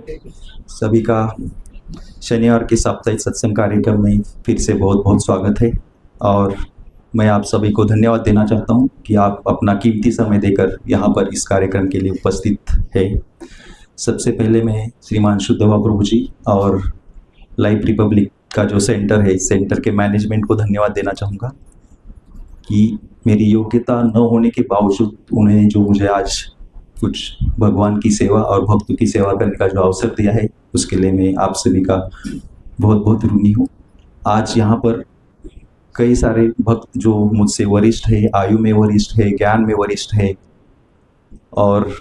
सभी का शनिवार के साप्ताहिक सत्संग कार्यक्रम में फिर से बहुत बहुत स्वागत है। और मैं आप सभी को धन्यवाद देना चाहता हूं कि आप अपना कीमती समय देकर यहाँ पर इस कार्यक्रम के लिए उपस्थित है। सबसे पहले मैं श्रीमान शुद्धवा प्रभु जी और लाइफ रिपब्लिक का जो सेंटर है, इस सेंटर के मैनेजमेंट को धन्यवाद देना चाहूँगा कि मेरी योग्यता न होने के बावजूद उन्हें जो मुझे आज कुछ भगवान की सेवा और भक्तों की सेवा करने का जो अवसर दिया है, उसके लिए मैं आप सभी का बहुत बहुत ऋणी हूँ। आज यहाँ पर कई सारे भक्त जो मुझसे वरिष्ठ है, आयु में वरिष्ठ है, ज्ञान में वरिष्ठ है, और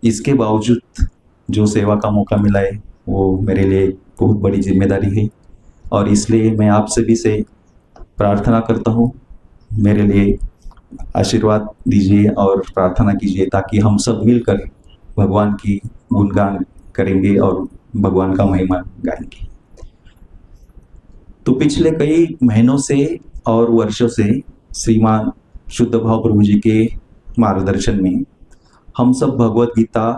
इसके बावजूद जो सेवा का मौका मिला है वो मेरे लिए बहुत बड़ी जिम्मेदारी है। और इसलिए मैं आप सभी से प्रार्थना करता हूँ, मेरे लिए आशीर्वाद दीजिए और प्रार्थना कीजिए ताकि हम सब मिलकर भगवान की गुणगान करेंगे और भगवान का महिमा गाएंगे। तो पिछले कई महीनों से और वर्षों से श्रीमान शुद्ध भाव प्रभु जी के मार्गदर्शन में हम सब भगवत गीता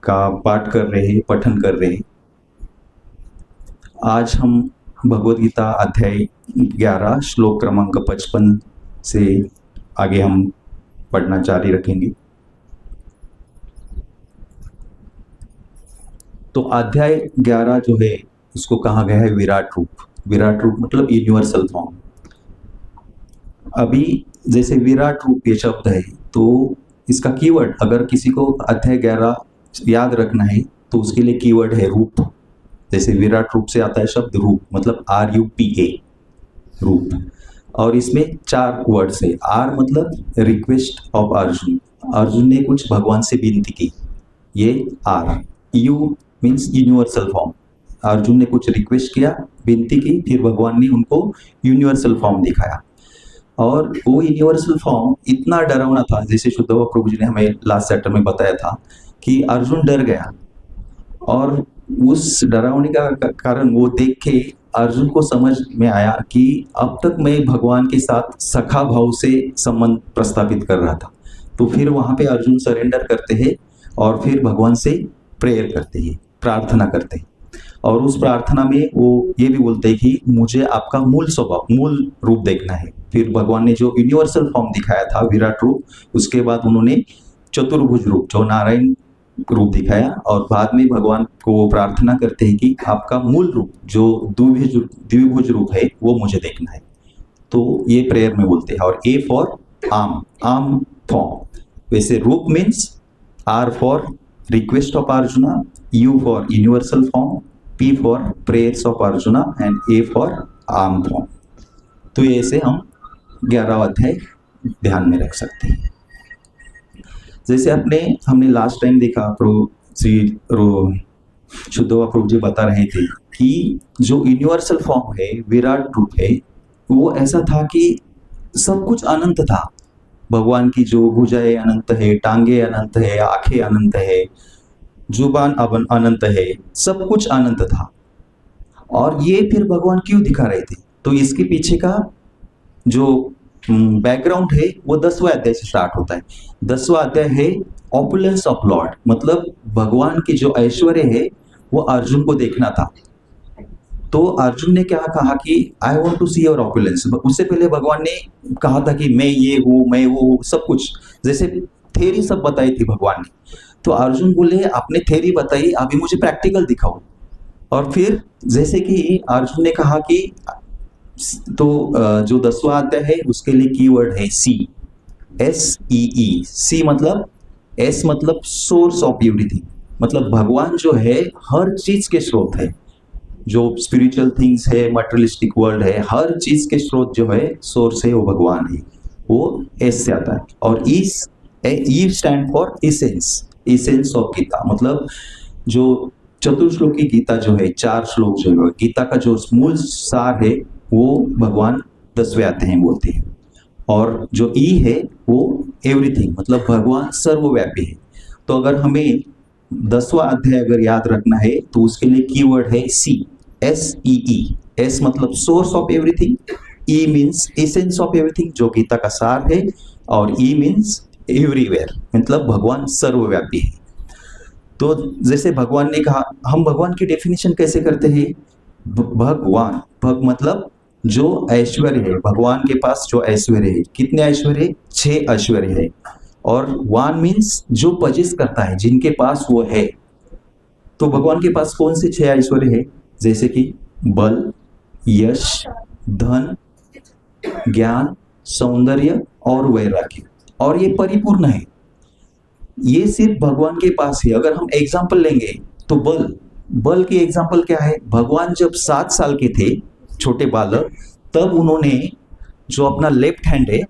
का पाठ कर रहे हैं, पठन कर रहे हैं। आज हम भगवत गीता अध्याय 11 श्लोक क्रमांक 55 से आगे हम पढ़ना जारी रखेंगे। तो अध्याय 11 जो है उसको कहा गया है विराट रूप। विराट रूप मतलब यूनिवर्सल फॉर्म। अभी जैसे विराट रूप ये शब्द है तो इसका कीवर्ड, अगर किसी को अध्याय 11 याद रखना है तो उसके लिए कीवर्ड है रूप। जैसे विराट रूप से आता है शब्द रूप, मतलब RUPA, रूप। और इसमें 4 वर्ड्स है। R मतलब रिक्वेस्ट ऑफ अर्जुन, अर्जुन ने कुछ भगवान से विनती की, ये R। U means universal form, Arjun ने कुछ रिक्वेस्ट किया, विनती की, फिर भगवान ने उनको यूनिवर्सल फॉर्म दिखाया। और वो यूनिवर्सल फॉर्म इतना डरावना था, जैसे शुद्धवा प्रभु जी ने हमें लास्ट चैप्टर में बताया था कि अर्जुन डर गया। और उस डरावने का कारण वो देख के अर्जुन को समझ में आया कि अब तक मैं भगवान के साथ सखा भाव से संबंध प्रस्तापित कर रहा था। तो फिर वहाँ पे अर्जुन सरेंडर करते हैं और फिर भगवान से प्रेयर करते हैं, प्रार्थना करते हैं। और उस प्रार्थना में वो ये भी बोलते हैं कि मुझे आपका मूल स्वभाव, मूल रूप देखना है। फिर भगवान ने जो यूनिवर्सल फॉर्म दिखाया था विराट रूप, उसके बाद उन्होंने चतुर्भुज रूप जो नारायण रूप दिखाया। और बाद में भगवान को वो प्रार्थना करते हैं कि आपका मूल रूप जो द्विभुज रूप है वो मुझे देखना है। तो ये प्रेयर में बोलते हैं। और A फॉर आर्म फॉर्म। वैसे रूप means R for request of arjuna, U for universal form, P for prayers of arjuna and A for arm form. तो ये ऐसे हम 11वां अध्याय ध्यान में रख सकते हैं। जैसे हमने लास्ट टाइम देखा, शुद्धवा प्रभु जी बता रहे थे कि जो यूनिवर्सल फॉर्म है, विराट रूप है, वो ऐसा था कि सब कुछ अनंत था। भगवान की जो भुजाएं अनंत है, टांगे अनंत है, आंखें अनंत है, जुबान अनंत है, सब कुछ अनंत था। और ये फिर भगवान क्यों दिखा रहे थे? तो इसके पीछे का जो बैकग्राउंड है वो 10वां अध्याय से स्टार्ट होता है। 10वां अध्याय है ऑपुलेंस ऑफ लॉर्ड, मतलब भगवान की जो ऐश्वर्य है वो अर्जुन को देखना था। तो अर्जुन ने क्या कहा कि I want to see your opulence. उससे पहले भगवान ने कहा था कि मैं ये हूँ, मैं वो, सब कुछ जैसे थ्योरी सब बताई थी भगवान ने। तो अर्जुन बोले आपने थ्योरी बताई, अभी मुझे प्रैक्टिकल दिखाओ। और फिर जैसे कि अर्जुन ने कहा कि तो जो 10वां अध्याय है उसके लिए कीवर्ड है SEE। सी मतलब S मतलब सोर्स ऑफ एवरीथिंग, मतलब भगवान जो है हर चीज के स्रोत है। जो स्पिरिचुअल थिंग्स है, मटेरियलिस्टिक वर्ल्ड है, हर चीज के स्रोत जो है, सोर्स है, वो भगवान है। वो S से आता है। और E stand for essence of Gita, मतलब जो चतुर्श्लोकी गीता जो है, 4 श्लोक जो है, गीता का जो मूल सार है वो भगवान 10वें अध्याय में बोलते हैं। और जो E है वो एवरीथिंग, मतलब भगवान सर्वव्यापी है। तो अगर हमें 10वां अध्याय अगर याद रखना है तो उसके लिए कीवर्ड है SEE। S मतलब source of everything, E means essence of everything जो गीता का सार है, और E मीन्स एवरीवेयर, मतलब भगवान सर्वव्यापी है। तो जैसे भगवान ने कहा, हम भगवान की डेफिनेशन कैसे करते हैं? भगवान, भग मतलब जो ऐश्वर्य है, भगवान के पास जो ऐश्वर्य है, कितने ऐश्वर्य? 6 ऐश्वर्य है। और वान मीन्स जो पजेस करता है, जिनके पास वो है। तो भगवान के पास कौन से 6 ऐश्वर्य है? जैसे कि बल, यश, धन, ज्ञान, सौंदर्य और वैराग्य, और ये परिपूर्ण है। ये सिर्फ भगवान के पास है। अगर हम एग्जाम्पल लेंगे तो बल की एग्जाम्पल क्या है? भगवान जब 7 साल के थे, छोटे बालक, तब उन्होंने जो अपना लेफ्ट हैंड है,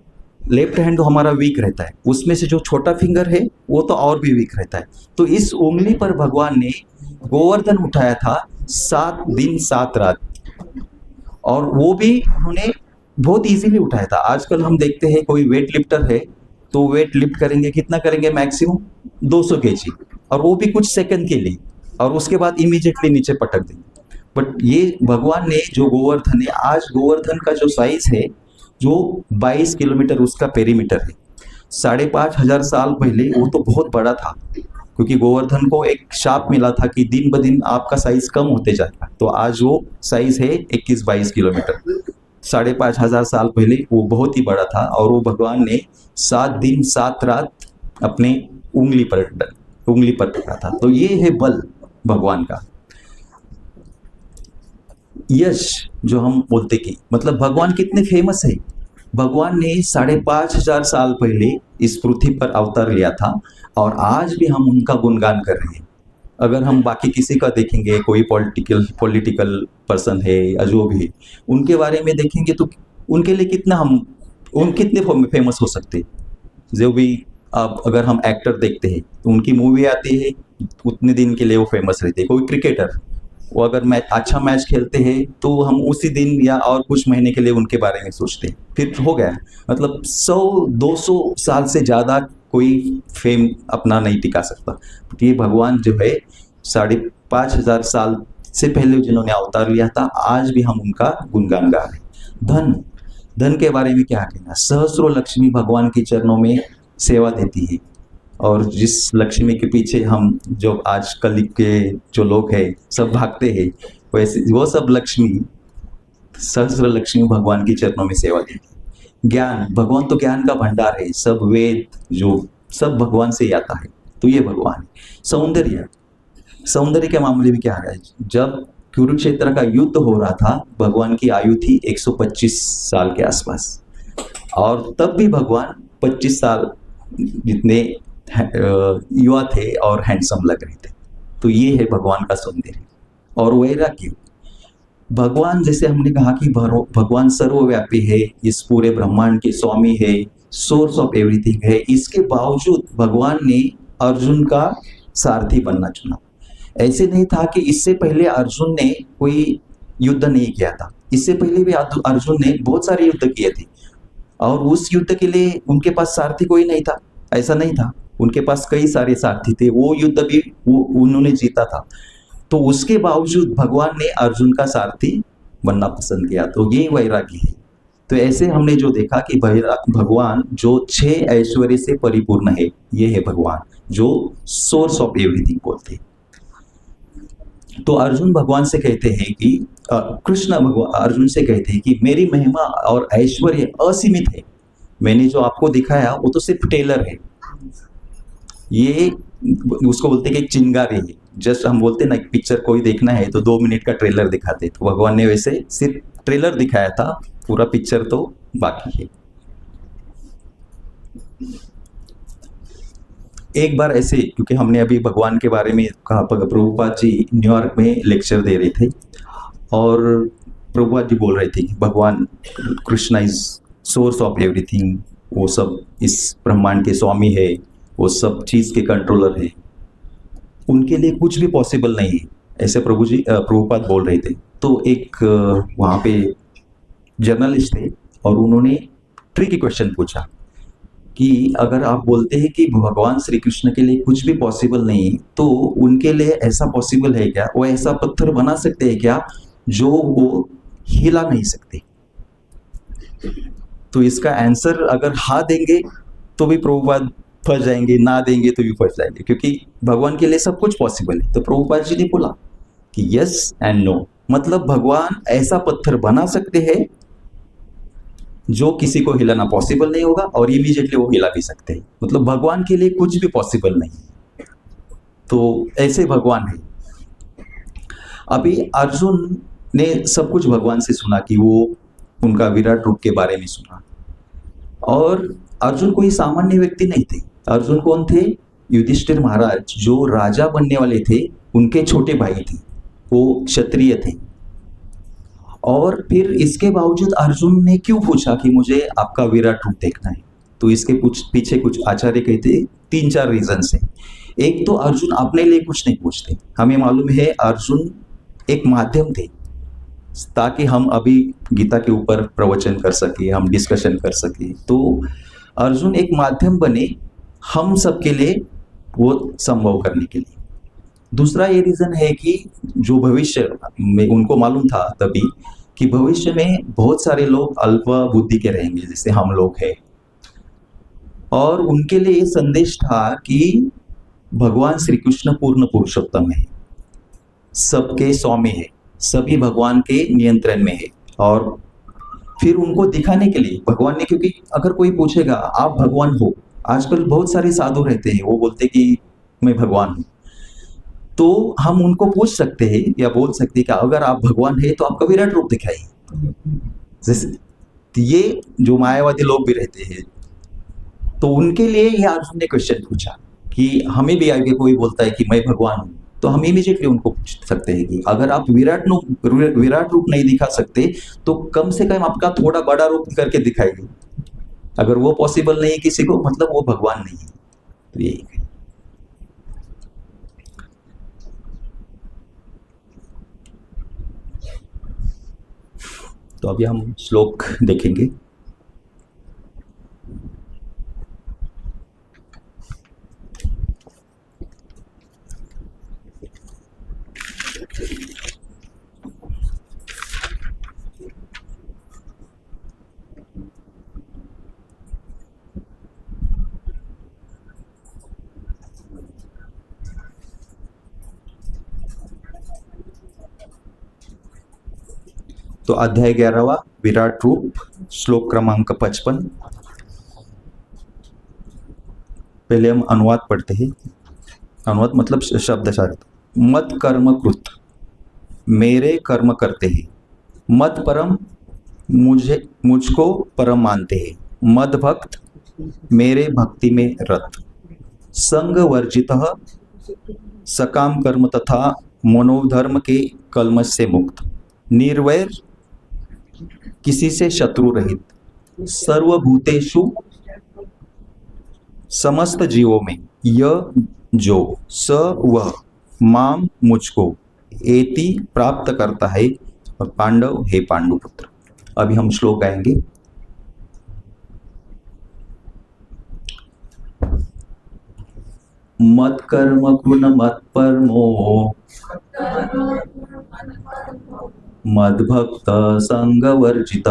लेफ्ट हैंड तो हमारा वीक रहता है, उसमें से जो छोटा फिंगर है वो तो और भी वीक रहता है। तो इस उंगली पर भगवान ने गोवर्धन उठाया था 7 दिन 7 रात, और वो भी उन्होंने बहुत इजीली उठाया था। आजकल हम देखते हैं कोई वेट लिफ्टर है तो वेट लिफ्ट करेंगे, कितना करेंगे? मैक्सिमम 200 केजी, और वो भी कुछ सेकंड के लिए, और उसके बाद इमीडिएटली नीचे पटक देंगे। बट ये भगवान ने जो गोवर्धन है, आज गोवर्धन का जो साइज है, जो 22 किलोमीटर उसका पेरीमीटर है। 5,500 साल पहले वो तो बहुत बड़ा था, क्योंकि गोवर्धन को एक शाप मिला था कि दिन ब दिन आपका साइज कम होते जाएगा। तो आज वो साइज है 21-22 किलोमीटर। 5,500 साल पहले वो बहुत ही बड़ा था, और वो भगवान ने 7 दिन 7 रात अपने उंगली पर रखा था। तो ये है बल भगवान का। यश, जो हम बोलते कि मतलब भगवान कितने फेमस है। भगवान ने 5,500 साल पहले इस पृथ्वी पर अवतार लिया था, और आज भी हम उनका गुणगान कर रहे हैं। अगर हम बाकी किसी का देखेंगे, कोई पॉलिटिकल पर्सन है या जो भी है, उनके बारे में देखेंगे तो उनके लिए कितने फेमस हो सकते। जो भी अब अगर हम एक्टर देखते हैं तो उनकी मूवी आती है, उतने दिन के लिए वो फेमस रहते हैं। कोई क्रिकेटर, वो अगर अच्छा मैच खेलते हैं तो हम उसी दिन या और कुछ महीने के लिए उनके बारे में सोचते हैं, फिर हो गया। मतलब 100-200 साल से ज़्यादा कोई फेम अपना नहीं टिका सकता। ये भगवान जो है 5,500 साल से पहले जिन्होंने अवतार लिया था, आज भी हम उनका गुणगान गा रहे हैं। धन के बारे में क्या कहना? सहस्रों लक्ष्मी भगवान के चरणों में सेवा देती है, और जिस लक्ष्मी के पीछे हम जो आज कल के जो लोग हैं सब भागते हैं, वैसे वो सब लक्ष्मी, सहस्र लक्ष्मी भगवान के चरणों में सेवा देती है। ज्ञान, भगवान तो ज्ञान का भंडार है, सब वेद जो सब भगवान से ही आता है, तो ये भगवान है। सौंदर्य के मामले में क्या है? जब कुरुक्षेत्र का युद्ध हो रहा था, भगवान की आयु थी 125 साल के आसपास, और तब भी भगवान 25 साल जितने युवा थे और हैंडसम लग रहे थे। तो ये है भगवान का सौंदर्य। और वैराग्य, भगवान जैसे हमने कहा कि भगवान सर्वव्यापी है, इस पूरे ब्रह्मांड के स्वामी है, सोर्स ऑफ एवरीथिंग है। इसके बावजूद भगवान ने अर्जुन का सारथी बनना चुना। ऐसे नहीं था कि इससे पहले अर्जुन ने कोई युद्ध नहीं किया था, इससे पहले भी अर्जुन ने बहुत सारे युद्ध किए थे, और उस युद्ध के लिए उनके पास सारथी कोई नहीं था, ऐसा नहीं था। उनके पास कई सारे सारथी थे, वो युद्ध भी उन्होंने जीता था। तो उसके बावजूद भगवान ने अर्जुन का सारथी बनना पसंद किया। तो ये वैराग्य है। तो ऐसे हमने जो देखा कि भगवान जो 6 ऐश्वर्य से परिपूर्ण है, ये है भगवान जो सोर्स ऑफ एवरीथिंग बोलते हैं। तो अर्जुन भगवान से कहते हैं कि कृष्ण भगवान अर्जुन से कहते हैं कि मेरी महिमा और ऐश्वर्य असीमित है। मैंने जो आपको दिखाया वो तो सिर्फ टेलर है, ये उसको बोलते हैं कि एक चिंगारी है। जस्ट हम बोलते ना, एक पिक्चर कोई देखना है तो 2 मिनट का ट्रेलर दिखाते, तो भगवान ने वैसे सिर्फ ट्रेलर दिखाया था, पूरा पिक्चर तो बाकी है। एक बार ऐसे, क्योंकि हमने अभी भगवान के बारे में कहा, प्रभुपाद जी न्यूयॉर्क में लेक्चर दे रहे थे, और प्रभुपाद जी बोल रहे थे कि भगवान Krishna is source of everything, वो सब इस ब्रह्मांड के स्वामी है, वो सब चीज़ के कंट्रोलर है, उनके लिए कुछ भी पॉसिबल नहीं है, ऐसे प्रभुपाद बोल रहे थे। तो एक वहाँ पे जर्नलिस्ट थे, और उन्होंने ट्रिकी क्वेश्चन पूछा कि अगर आप बोलते हैं कि भगवान श्री कृष्ण के लिए कुछ भी पॉसिबल नहीं, तो उनके लिए ऐसा पॉसिबल है क्या? वो ऐसा पत्थर बना सकते हैं क्या जो वो हिला नहीं सकते? तो इसका आंसर अगर हाँ देंगे तो भी प्रभुपाद फंस जाएंगे, ना देंगे तो भी फंस जाएंगे, क्योंकि भगवान के लिए सब कुछ पॉसिबल है। तो प्रभुपाद जी ने बोला कि यस एंड नो, मतलब भगवान ऐसा पत्थर बना सकते हैं जो किसी को हिलाना पॉसिबल नहीं होगा, और इमीडिएटली वो हिला भी सकते हैं। मतलब भगवान के लिए कुछ भी पॉसिबल नहीं है। तो ऐसे भगवान है। अभी अर्जुन ने सब कुछ भगवान से सुना, कि वो उनका विराट रूप के बारे में सुना। और अर्जुन कोई सामान्य व्यक्ति नहीं थे। अर्जुन कौन थे? युधिष्ठिर महाराज जो राजा बनने वाले थे, उनके छोटे भाई थे, वो क्षत्रिय थे। और फिर इसके बावजूद अर्जुन ने क्यों पूछा कि मुझे आपका विराट रूप देखना है? तो इसके पीछे कुछ आचार्य कहते 3-4 रीजन है। एक तो अर्जुन अपने लिए कुछ नहीं पूछते। हमें मालूम है अर्जुन एक माध्यम थे, ताकि हम अभी गीता के ऊपर प्रवचन कर सके, हम डिस्कशन कर सके। तो अर्जुन एक माध्यम बने हम सबके लिए वो संभव करने के लिए। दूसरा ये रीजन है कि जो भविष्य में उनको मालूम था तभी कि भविष्य में बहुत सारे लोग अल्प बुद्धि के रहेंगे, जैसे हम लोग हैं। और उनके लिए ये संदेश था कि भगवान श्री कृष्ण पूर्ण पुरुषोत्तम है, सबके स्वामी है, सभी भगवान के नियंत्रण में है। और फिर उनको दिखाने के लिए भगवान ने, क्योंकि अगर कोई पूछेगा आप भगवान हो, आजकल बहुत सारे साधु रहते हैं, वो बोलते कि मैं भगवान हूँ, तो हम उनको पूछ सकते हैं या बोल सकते हैं कि अगर आप भगवान है तो आपका विराट रूप दिखाइए। जैसे ये जो मायावादी लोग भी रहते हैं, तो उनके लिए ये अर्जुन ने क्वेश्चन पूछा कि हमें भी आगे कोई बोलता है कि मैं भगवान हूँ, तो हम इमीडिएटली उनको पूछ सकते हैं कि अगर आप विराट रूप नहीं दिखा सकते तो कम से कम आपका थोड़ा बड़ा रूप करके दिखाइए। अगर वो पॉसिबल नहीं है किसी को, मतलब वो भगवान नहीं है। तो यही है। तो अभी हम श्लोक देखेंगे। तो अध्याय 11वां विराट रूप, श्लोक क्रमांक 55। पहले हम अनुवाद पढ़ते हैं। अनुवाद मतलब शब्द। मत कर्म कृत, मेरे कर्म करते हैं। मत परम, मुझको परम मानते हैं। मद भक्त, मेरे भक्ति में रत। संग वर्जितः, सकाम कर्म तथा मनोधर्म के कलमश से मुक्त। निर्वैर, किसी से शत्रु रहित। सर्वभूतेषु, समस्त जीवों में। यह जो, स वह, माम मुझको, एति प्राप्त करता है। और पांडव, हे पांडुपुत्र। अभी हम श्लोक गाएंगे। मत कर्म कृण मत परमो, मद्भक्त संग वर्जित।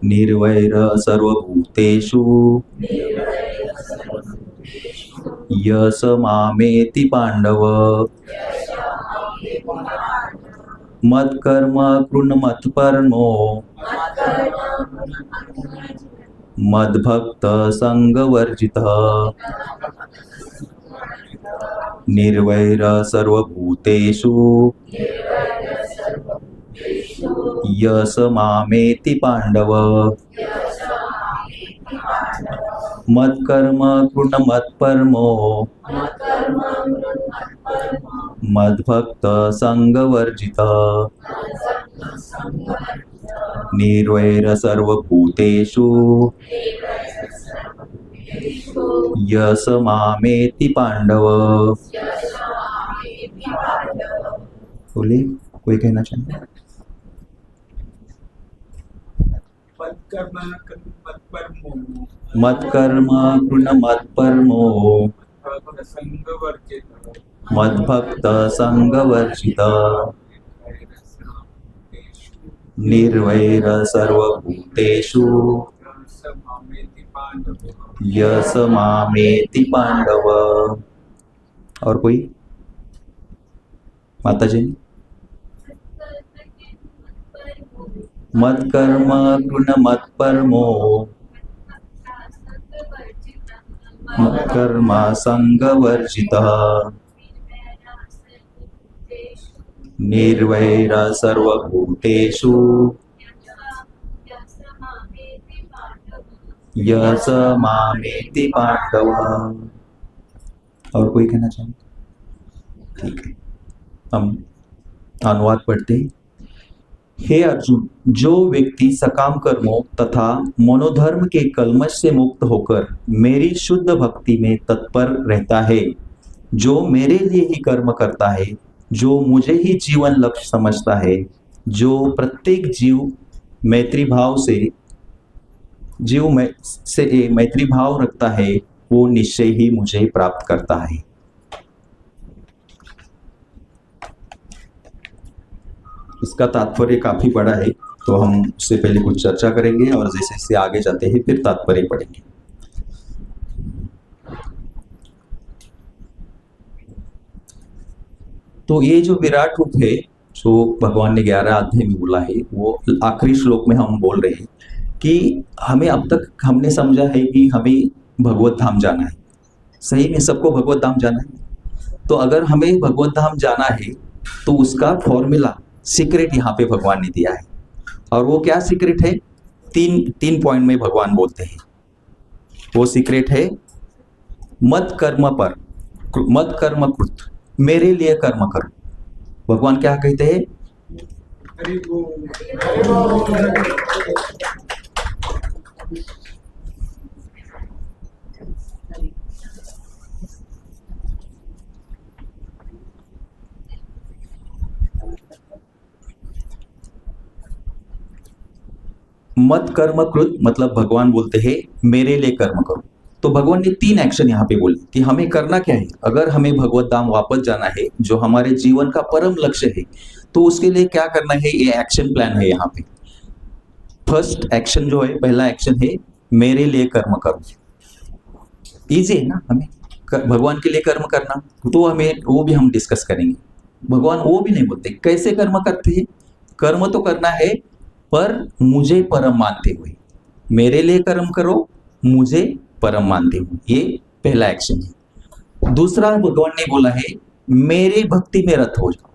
निर्वैर सर्वभूतेषु, यस मामेति पांडव। मत कर्म कृण मत परमो, मद्भक्त संग वर्जित। निर्वैर सर्वभूतेषु, यस मामेति पांडव। मत कर्म कृण मत परमो, मद्भक्त संग वर्जित। निर्वैर सर्वभूतेषु, यस मामेति पांडव। बोले, कोई कहना चाहेंगे? मत कर्म कृण मत परमो, मद्भक्त संग वर्जित। निर्वैर सर्वभूतेषु, यस मामेति पांडव। और कोई? माता जी। मत कर्म कृण मत परमो मत कर्मा संग वर्जितः निर्वैरा सर्वभूतेषु यस मामेति पांडव। और कोई कहना चाहें? ठीक है, हम अनुवाद पढ़ते हैं। हे अर्जुन, जो व्यक्ति सकाम कर्मों तथा मनोधर्म के कलमश से मुक्त होकर मेरी शुद्ध भक्ति में तत्पर रहता है, जो मेरे लिए ही कर्म करता है, जो मुझे ही जीवन लक्ष्य समझता है, जो प्रत्येक मैत्री भाव रखता है, वो निश्चय ही मुझे प्राप्त करता है। इसका तात्पर्य काफी बड़ा है, तो हम उससे पहले कुछ चर्चा करेंगे और जैसे जैसे आगे जाते हैं फिर तात्पर्य पढ़ेंगे। तो ये जो विराट रूप है, जो भगवान ने 11 अध्याय में बोला है, वो आखिरी श्लोक में हम बोल रहे हैं कि हमें अब तक हमने समझा है कि हमें भगवत धाम जाना है। सही में सबको भगवत धाम जाना है। तो अगर हमें भगवत धाम जाना है तो उसका फॉर्मूला, सीक्रेट यहाँ पे भगवान ने दिया है। और वो क्या सीक्रेट है? तीन पॉइंट में भगवान बोलते हैं। वो सीक्रेट है मत कर्म कृत, मेरे लिए कर्म करो। भगवान क्या कहते हैं? मत कर्म कृत मतलब भगवान बोलते हैं मेरे लिए कर्म करो। तो भगवान ने 3 एक्शन यहाँ पे बोले कि हमें करना क्या है। अगर हमें भगवत धाम वापस जाना है, जो हमारे जीवन का परम लक्ष्य है, तो उसके लिए क्या करना है, ये एक्शन प्लान है यहाँ पे। फर्स्ट एक्शन जो है, पहला एक्शन है मेरे लिए कर्म करो। इजी है ना हमें भगवान के लिए कर्म करना, तो हमें वो भी हम डिस्कस करेंगे। भगवान वो भी नहीं बोलते कैसे कर्म करते हैं। कर्म तो करना है पर मुझे परम मानते हुए, मेरे लिए कर्म करो मुझे परम मानते हुए, ये पहला एक्शन है। दूसरा भगवान ने बोला है मेरी भक्ति में रत हो जाओ,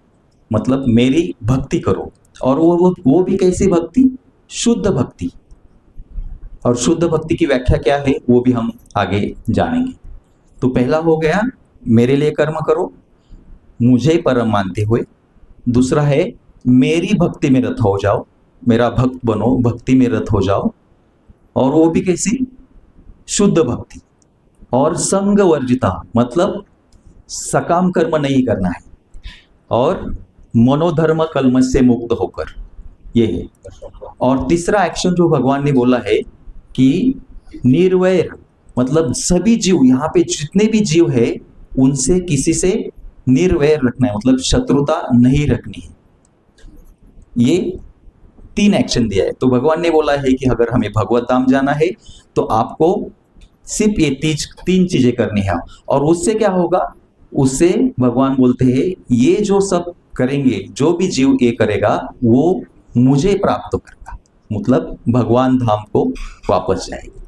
मतलब मेरी भक्ति करो। और वो भी कैसी भक्ति? शुद्ध भक्ति। और शुद्ध भक्ति की व्याख्या क्या है वो भी हम आगे जानेंगे। तो पहला हो गया मेरे लिए कर्म करो मुझे परम मानते हुए। दूसरा है मेरी भक्ति में रत हो जाओ, मेरा भक्त बनो, भक्ति में रत हो जाओ। और वो भी कैसी? शुद्ध भक्ति। और संग वर्जिता मतलब सकाम कर्म नहीं करना है, और मनोधर्म कलमश से मुक्त होकर, ये है। और तीसरा एक्शन जो भगवान ने बोला है कि निर्वैर मतलब सभी जीव, यहाँ पे जितने भी जीव है उनसे किसी से निर्वैर रखना है, मतलब शत्रुता नहीं रखनी है। ये 3 एक्शन दिया है। तो भगवान ने बोला है कि अगर हमें भगवत धाम जाना है तो आपको सिर्फ ये 3 चीजें करनी है। और उससे क्या होगा? उससे भगवान बोलते हैं ये जो सब करेंगे, जो भी जीव ये करेगा वो मुझे प्राप्त करेगा, मतलब भगवान धाम को वापस जाएगा।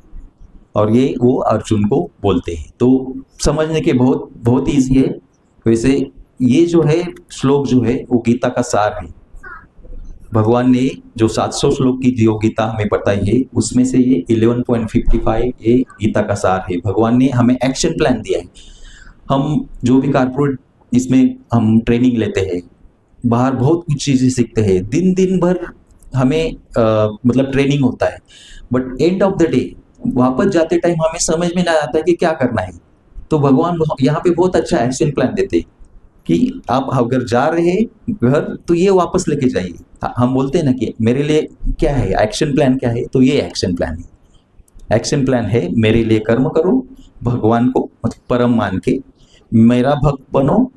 और ये वो अर्जुन को बोलते हैं। तो समझने के बहुत ईजी है। वैसे ये जो है श्लोक जो है वो गीता का सार है। भगवान ने जो 700 श्लोक की जो गीता हमें बताई है उसमें से ये 11.55 ये गीता का सार है। भगवान ने हमें एक्शन प्लान दिया है। हम जो भी कारपोरेट इसमें हम ट्रेनिंग लेते हैं, बाहर बहुत कुछ चीज़ें सीखते हैं, दिन भर हमें मतलब ट्रेनिंग होता है, but end of the day वापस जाते टाइम हमें समझ में ना आता है कि क्या करना है। तो भगवान यहाँ पे बहुत अच्छा एक्शन प्लान देते हैं कि आप अगर जा रहे हैं घर तो ये वापस लेके जाइए। हम बोलते हैं ना कि मेरे लिए क्या है एक्शन प्लान, क्या है, तो ये एक्शन प्लान है। एक्शन प्लान है मेरे लिए कर्म करो, भगवान को मतलब परम मान के मेरा भक्त बनो,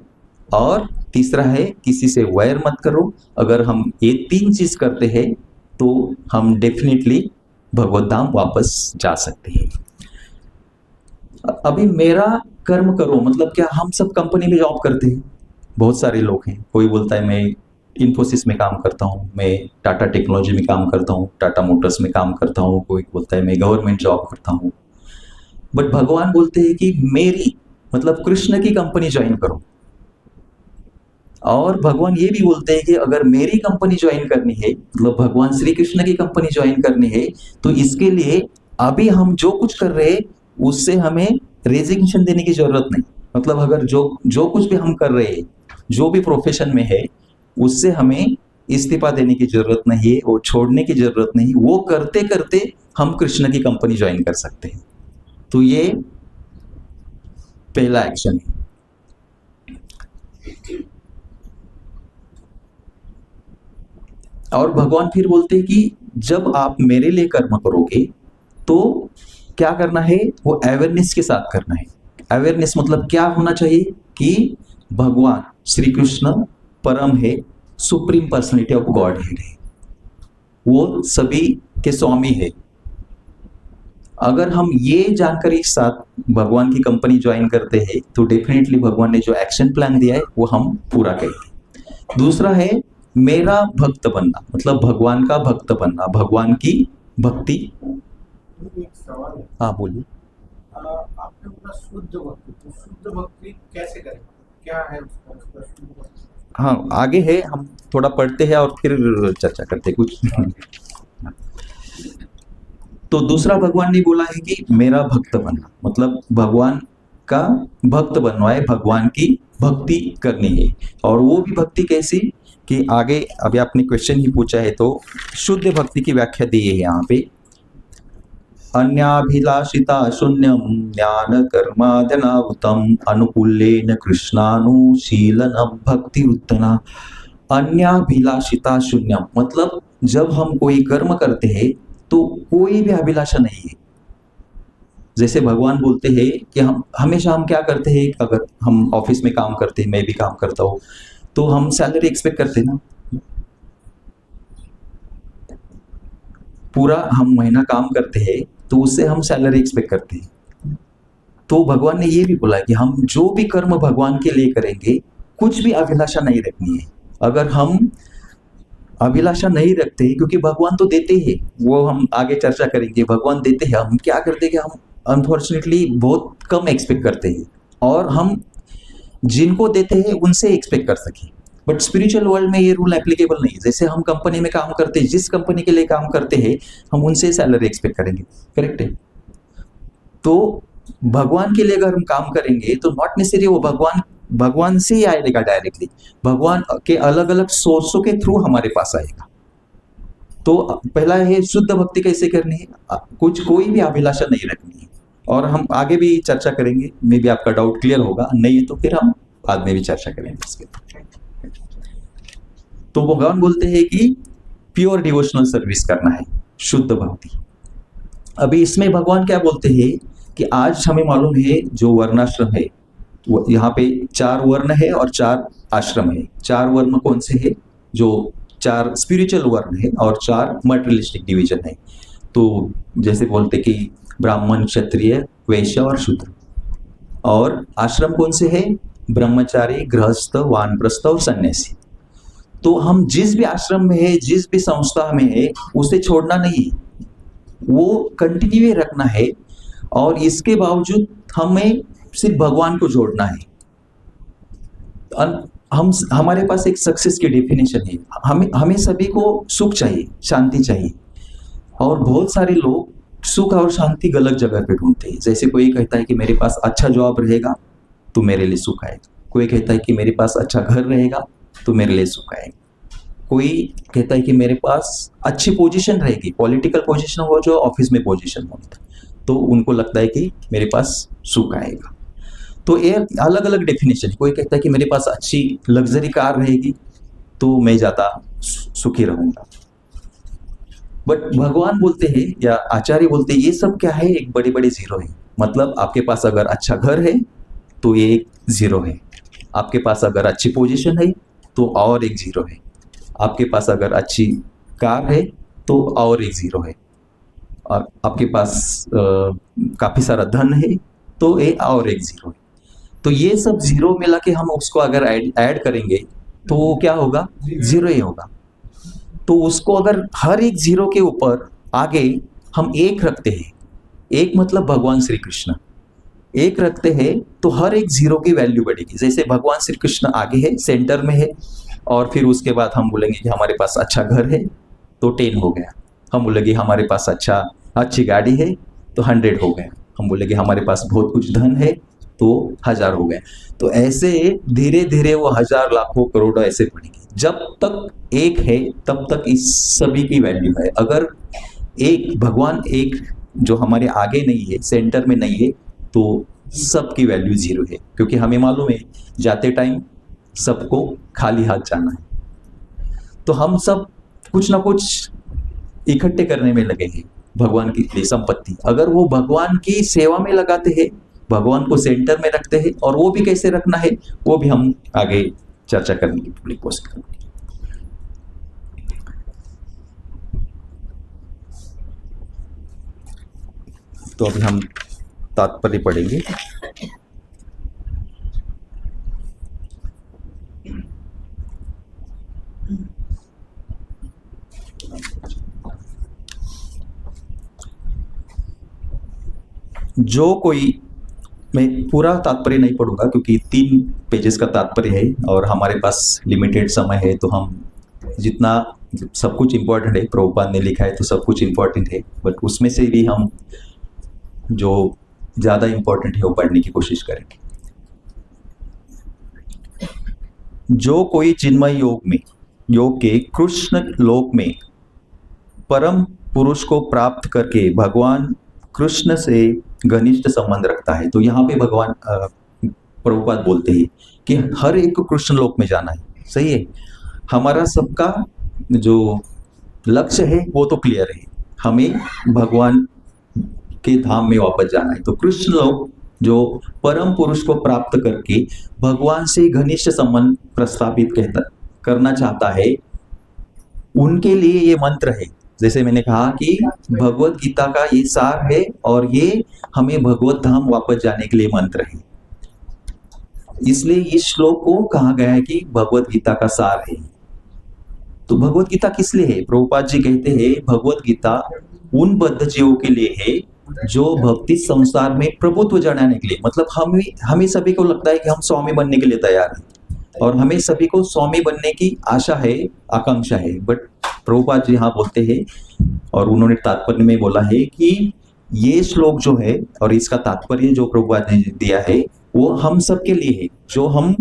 और तीसरा है किसी से वैर मत करो। अगर हम ये 3 चीज करते हैं तो हम डेफिनेटली भगवत धाम वापस जा सकते हैं। अभी मेरा कर्म करो मतलब क्या, हम सब कंपनी में जॉब करते हैं, बहुत सारे लोग हैं। कोई बोलता है मैं इन्फोसिस में काम करता हूँ, मैं टाटा टेक्नोलॉजी में काम करता हूँ, टाटा मोटर्स में काम करता हूँ, कोई बोलता है मैं गवर्नमेंट जॉब करता हूँ। बट भगवान बोलते हैं कि मेरी मतलब कृष्ण की कंपनी ज्वाइन करो। और भगवान ये भी बोलते हैं कि अगर मेरी कंपनी ज्वाइन करनी है, मतलब भगवान श्री कृष्ण की कंपनी ज्वाइन करनी है, तो इसके लिए अभी हम जो कुछ कर रहे हैं उससे हमें रेजिग्नेशन देने की जरूरत नहीं। मतलब अगर जो जो कुछ भी हम कर रहे हैं, जो भी प्रोफेशन में है, उससे हमें इस्तीफा देने की जरूरत नहीं है, वो छोड़ने की जरूरत नहीं। वो करते करते हम कृष्ण की कंपनी ज्वाइन कर सकते हैं। तो ये पहला एक्शन है। और भगवान फिर बोलते हैं कि जब आप मेरे लिए कर्म करोगे तो क्या करना है, वो अवेयरनेस के साथ करना है। अवेयरनेस मतलब क्या होना चाहिए कि भगवान श्री कृष्ण परम है, supreme personality of God head है, वो सभी के स्वामी है। अगर हम ये जानकारी के साथ भगवान की कंपनी ज्वाइन करते हैं तो डेफिनेटली भगवान ने जो एक्शन प्लान दिया है वो हम पूरा करेंगे। दूसरा है मेरा भक्त बनना, मतलब भगवान का भक्त बनना, भगवान की भक्ति। एक सवाल है। हाँ बोलिए। आपने बोला शुद्ध भक्ति, तो शुद्ध भक्ति कैसे करें, क्या है उसका शुद्ध भक्ति? हाँ आगे है, हम थोड़ा पढ़ते हैं और फिर चर्चा करते हैं कुछ। तो दूसरा भगवान ने बोला है कि मेरा भक्त बनना, मतलब भगवान का भक्त बनना है, भगवान की भक्ति करनी है। और वो भी भक्ति कैसी कि आगे अभी आपने क्वेश्चन ही पूछा है, तो शुद्ध भक्ति की व्याख्या दी है यहाँ पे। अन्याभिलाषिता शून्यम ज्ञान कर्मादनावृतम अनुकूलेन कृष्णानुशीलनम भक्ति उत्तना। अन्याभिलाषिता शून्यम मतलब जब हम कोई कर्म करते हैं तो कोई भी अभिलाषा नहीं है। जैसे भगवान बोलते हैं कि हम हमेशा क्या करते हैं, अगर हम ऑफिस में काम करते हैं, मैं भी काम करता हूँ, तो हम सैलरी एक्सपेक्ट करते हैं ना, पूरा हम महीना काम करते हैं तो उससे हम सैलरी एक्सपेक्ट करते हैं। तो भगवान ने ये भी बोला कि हम जो भी कर्म भगवान के लिए करेंगे कुछ भी अभिलाषा नहीं रखनी है। अगर हम अभिलाषा नहीं रखते, क्योंकि भगवान तो देते हैं, वो हम आगे चर्चा करेंगे, भगवान देते हैं, हम क्या करते हैं कि हम अनफॉर्चुनेटली बहुत कम एक्सपेक्ट करते हैं और हम जिनको देते हैं उनसे एक्सपेक्ट कर सकें। बट स्पिरिचुअल वर्ल्ड में ये रूल एप्लीकेबल नहीं है। जैसे हम कंपनी में काम करते हैं, जिस कंपनी के लिए काम करते हैं हम उनसे सैलरी एक्सपेक्ट करेंगे, करेक्ट है। तो भगवान के लिए अगर हम काम करेंगे तो नॉट नेसेसरी वो भगवान से ही आएगा डायरेक्टली, भगवान के अलग अलग सोर्सों के थ्रू हमारे पास आएगा। तो पहला है शुद्ध भक्ति कैसे करनी है, कोई भी अभिलाषा नहीं रखनी है। और हम आगे भी चर्चा करेंगे, मे भी आपका डाउट क्लियर होगा, नहीं है तो फिर हम बाद में भी चर्चा करेंगे इसके। तो भगवान बोलते हैं कि प्योर डिवोशनल सर्विस करना है, शुद्ध भक्ति। अभी इसमें भगवान क्या बोलते हैं कि आज हमें मालूम है जो वर्णाश्रम है, यहाँ पे 4 वर्ण है और 4 आश्रम है। 4 वर्ण कौन से है, जो 4 स्पिरिचुअल वर्ण है और 4 मटेरियलिस्टिक डिवीजन है। तो जैसे बोलते कि ब्राह्मण, क्षत्रिय, वैश्य और शूद्र। और आश्रम कौन से है, ब्रह्मचारी, गृहस्थ, वानप्रस्थ और सन्यासी। तो हम जिस भी आश्रम में है, जिस भी संस्था में है, उसे छोड़ना नहीं, वो कंटिन्यू रखना है। और इसके बावजूद हमें सिर्फ भगवान को जोड़ना है। हमारे पास एक सक्सेस की डेफिनेशन है, हमें सभी को सुख चाहिए, शांति चाहिए। और बहुत सारे लोग सुख और शांति गलत जगह पे ढूंढते हैं। जैसे कोई कहता है कि मेरे पास अच्छा जॉब रहेगा तो मेरे लिए सुख आएगा, कोई कहता है कि मेरे पास अच्छा घर रहेगा तो मेरे लिए सुख आएगा, कोई कहता है कि मेरे पास अच्छी पोजीशन रहेगी, पॉलिटिकल पोजीशन हो, जो ऑफिस में पोजीशन हो, तो उनको लगता है कि मेरे पास सुख आएगा। तो ये अलग अलग डेफिनेशन है। कोई कहता है कि मेरे पास अच्छी लग्जरी कार रहेगी तो मैं ज़्यादा सुखी रहूँगा। बट भगवान बोलते हैं या आचार्य बोलते हैं ये सब क्या है, एक बड़े बड़े जीरो है। मतलब आपके पास अगर अच्छा घर है तो ये एक जीरो है, आपके पास अगर अच्छी पोजीशन है तो और एक जीरो है, आपके पास अगर अच्छी कार है तो और एक जीरो है, और आपके पास काफ़ी सारा धन है तो और एक जीरो है। तो ये सब जीरो मिला के हम उसको अगर ऐड करेंगे तो वो क्या होगा, जीरो ही होगा। तो उसको अगर हर एक जीरो के ऊपर आगे हम एक रखते हैं, एक मतलब भगवान श्री कृष्ण एक रखते हैं, तो हर एक जीरो की वैल्यू बढ़ेगी। जैसे भगवान श्री कृष्ण आगे है, सेंटर में है, और फिर उसके बाद हम बोलेंगे कि हमारे पास अच्छा घर है तो 10 हो गया। हम बोलेंगे हमारे पास अच्छी गाड़ी है तो 100 हो गया। हम बोलेंगे हमारे पास बहुत कुछ धन है तो 1000 हो गया। तो ऐसे धीरे धीरे वो 1000 लाखों करोड़ों ऐसे बढ़ेगी। जब तक एक है तब तक इस सभी की वैल्यू है। अगर एक भगवान एक जो हमारे आगे नहीं है, सेंटर में नहीं है, तो सबकी वैल्यू जीरो है, क्योंकि हमें मालूम है जाते टाइम सबको खाली हाथ जाना है। तो हम सब कुछ ना कुछ इकट्ठे करने में लगे हैं भगवान की लिए संपत्ति। अगर वो भगवान की सेवा में लगाते हैं, भगवान को सेंटर में रखते हैं, और वो भी कैसे रखना है वो भी हम आगे चर्चा करने की पूरी कोशिश करेंगे। तो अभी हम तात्पर्य पढ़ेंगे। जो कोई, मैं पूरा तात्पर्य नहीं पढ़ूंगा क्योंकि 3 पेजेस का तात्पर्य है और हमारे पास लिमिटेड समय है, तो हम जितना सब कुछ इम्पोर्टेंट है, प्रभुपाद ने लिखा है तो सब कुछ इम्पोर्टेंट है, बट उसमें से भी हम जो ज़्यादा इम्पोर्टेंट है वो पढ़ने की कोशिश करेंगे। जो कोई चिन्मय योग के कृष्ण लोक में परम पुरुष को प्राप्त करके भगवान कृष्ण से घनिष्ठ संबंध रखता है। तो यहाँ पे भगवान प्रभुपाद बोलते हैं कि हर एक को कृष्ण लोक में जाना है। सही है, हमारा सबका जो लक्ष्य है वो तो क्लियर है, हमें भगवान के धाम में वापस जाना है। तो कृष्ण लोक जो परम पुरुष को प्राप्त करके भगवान से घनिष्ठ संबंध प्रस्थापित करना चाहता है, उनके लिए ये मंत्र है। जैसे मैंने कहा कि भगवत गीता का ये सार है और ये हमें भगवत धाम वापस जाने के लिए मंत्र है। इसलिए इस श्लोक को कहा गया है कि भगवत गीता का सार है। तो भगवत गीता किस लिए है? प्रभुपाद जी कहते हैं भगवत गीता उन बद्ध जीवों के लिए है जो भक्ति संसार में प्रभुत्व जमाने के लिए, मतलब हमें सभी को लगता है कि हम स्वामी बनने के लिए तैयार हैं और हमें सभी को स्वामी बनने की आशा है, आकांक्षा है। बट प्रभुपाद जी यहाँ बोलते हैं, और उन्होंने तात्पर्य में बोला है कि ये श्लोक जो है और इसका तात्पर्य जो प्रभुपाद ने दिया है वो हम सब के लिए है। जो हम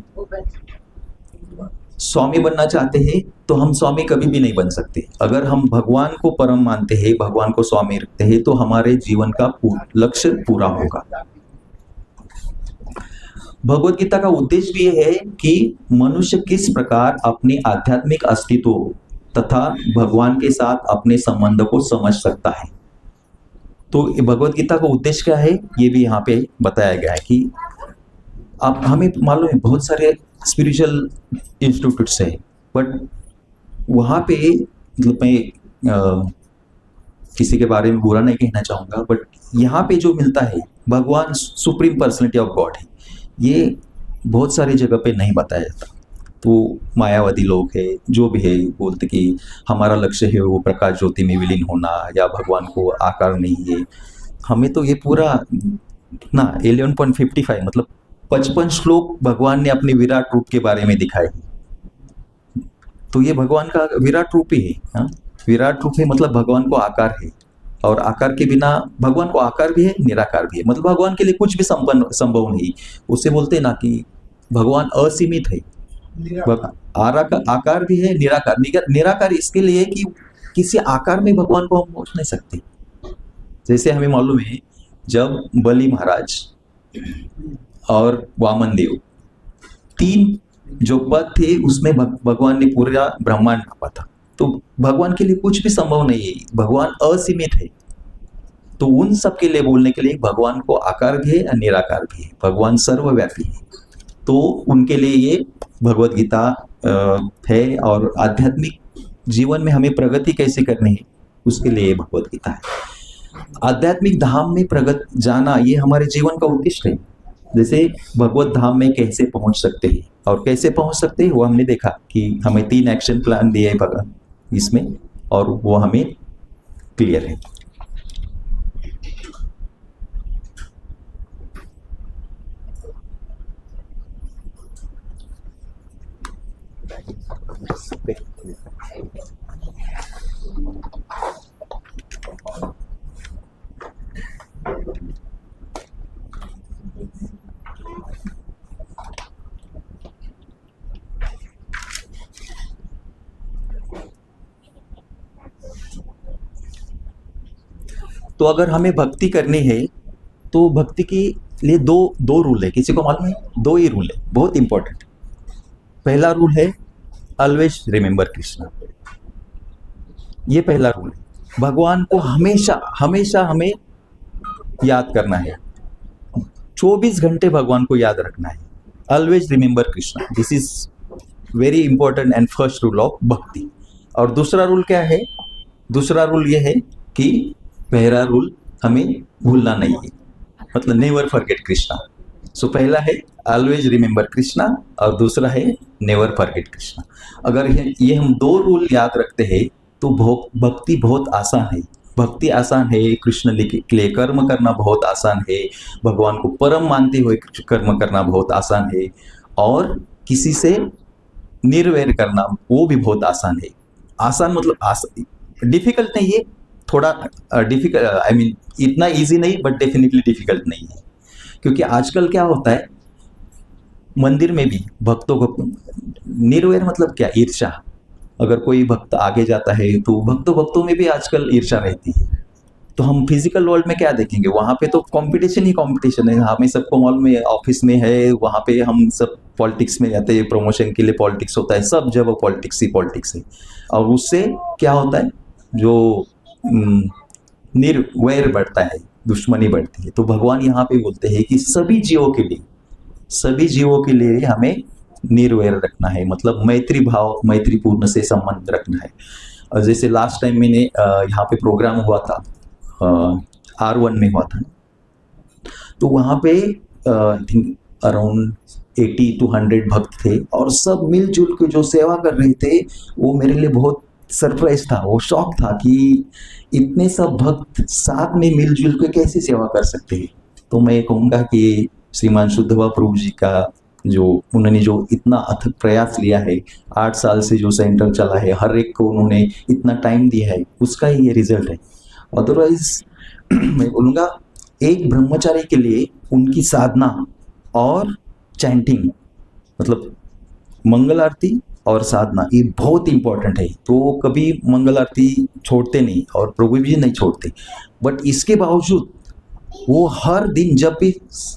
स्वामी बनना चाहते हैं तो हम स्वामी कभी भी नहीं बन सकते। अगर हम भगवान को परम मानते हैं, भगवान को स्वामी रखते हैं, तो हमारे जीवन का लक्ष्य पूरा होगा। भगवत गीता का उद्देश्य भी यह है कि मनुष्य किस प्रकार अपने आध्यात्मिक अस्तित्व तथा भगवान के साथ अपने संबंध को समझ सकता है। तो भगवत गीता का उद्देश्य क्या है ये भी यहाँ पे बताया गया है कि आप हमें मालूम है बहुत सारे स्पिरिचुअल इंस्टीट्यूट्स है, बट वहाँ पे मतलब मैं किसी के बारे में बुरा नहीं कहना चाहूँगा, बट यहाँ पे जो मिलता है भगवान सुप्रीम पर्सनैलिटी ऑफ गॉड है, ये बहुत सारी जगह पे नहीं बताया जाता। तो मायावादी लोग है जो भी है बोलते कि हमारा लक्ष्य है वो प्रकाश ज्योति में विलीन होना या भगवान को आकार नहीं है। हमें तो ये पूरा ना 11.55 मतलब 55 श्लोक भगवान ने अपने विराट रूप के बारे में दिखाए। तो ये भगवान का विराट रूप ही है। हाँ, विराट रूप है मतलब भगवान को आकार है, और आकार के बिना भगवान को आकार भी है, निराकार भी है, मतलब भगवान के लिए कुछ भी संभव नहीं। उससे बोलते हैं ना कि भगवान असीमित है, आकार भी है, निराकार इसके लिए कि किसी आकार में भगवान को हम पहुंच नहीं सकते। जैसे हमें मालूम है जब बलि महाराज और वामन देव 3 जो पद थे उसमें भगवान ने पूरा ब्रह्मांड नापा था। तो भगवान के लिए कुछ भी संभव नहीं है, भगवान असीमित है। तो उन सब के लिए बोलने के लिए भगवान को आकार भी है और निराकार भी है, भगवान सर्वव्यापी है। तो उनके लिए ये भगवत गीता है, और आध्यात्मिक जीवन में हमें प्रगति कैसे करनी है उसके लिए भगवत गीता है। आध्यात्मिक धाम में प्रगत जाना ये हमारे जीवन का उद्देश्य है। जैसे भगवत धाम में कैसे पहुंच सकते हैं और कैसे पहुंच सकते हैं वो हमने देखा कि हमें 3 एक्शन प्लान दिए भगवान इसमें, और वो हमें क्लियर है। तो अगर हमें भक्ति करनी है तो भक्ति के लिए दो रूल है। किसी को मालूम है? 2 ही रूल है, बहुत इंपॉर्टेंट। पहला रूल है ऑलवेज रिमेंबर कृष्णा। ये पहला रूल है। भगवान को हमेशा हमेशा हमें याद करना है, 24 घंटे भगवान को याद रखना है। Always remember Krishna, this is very important and first rule of भक्ति। और दूसरा रूल क्या है? दूसरा रूल ये है कि पहला रूल हमें भूलना नहीं है, मतलब नेवर फॉरगेट कृष्णा। सो पहला है ऑलवेज रिमेंबर कृष्णा और दूसरा है नेवर फॉरगेट कृष्णा। अगर ये हम 2 रूल याद रखते हैं तो भक्ति बहुत आसान है। भक्ति आसान है, कृष्ण के लिए कर्म करना बहुत आसान है, भगवान को परम मानते हुए कर्म करना बहुत आसान है, और किसी से निर्वैर करना वो भी बहुत आसान है। आसान मतलब डिफिकल्ट नहीं है, थोड़ा डिफिकल्ट, आई मीन इतना इजी नहीं बट डेफिनेटली डिफिकल्ट नहीं है। क्योंकि आजकल क्या होता है, मंदिर में भी भक्तों को निर्वैर मतलब क्या? ईर्ष्या। अगर कोई भक्त आगे जाता है तो भक्तों में भी आजकल ईर्ष्या रहती है। तो हम फिजिकल वर्ल्ड में क्या देखेंगे? वहाँ पे तो कंपटीशन ही कंपटीशन है। हमें सबको मालूम है, ऑफिस में है, वहाँ पे हम सब पॉलिटिक्स में जाते हैं, प्रमोशन के लिए पॉलिटिक्स होता है, सब जगह पॉलिटिक्स ही पॉलिटिक्स है। और उससे क्या होता है, जो निर्वैर बढ़ता है, दुश्मनी बढ़ती है। तो भगवान यहाँ पे बोलते हैं कि सभी जीवों के लिए हमें निर्वैर रखना है, मतलब मैत्री भाव, मैत्रीपूर्ण से संबंध रखना है। और जैसे लास्ट टाइम मैंने यहाँ पे प्रोग्राम हुआ था, R1 में हुआ था, तो वहाँ पे आई थिंक अराउंड 80 to 100 भक्त थे और सब मिलजुल के जो सेवा कर रहे थे, वो मेरे लिए बहुत सरप्राइज था, वो शॉक था कि इतने सब भक्त साथ में मिलजुल के कैसे सेवा कर सकते हैं। तो मैं कहूँगा कि श्रीमान शुद्धवा प्रभु जी का उन्होंने जो इतना अथक प्रयास लिया है, 8 साल से जो सेंटर चला है, हर एक को उन्होंने इतना टाइम दिया है, उसका ही ये रिजल्ट है। अदरवाइज मैं बोलूँगा एक ब्रह्मचारी के लिए उनकी साधना और चैंटिंग, मतलब मंगल आरती और साधना, ये बहुत इंपॉर्टेंट है। तो कभी मंगल आरती छोड़ते नहीं और प्रभु भी नहीं छोड़ते, बट इसके बावजूद वो हर दिन जब भी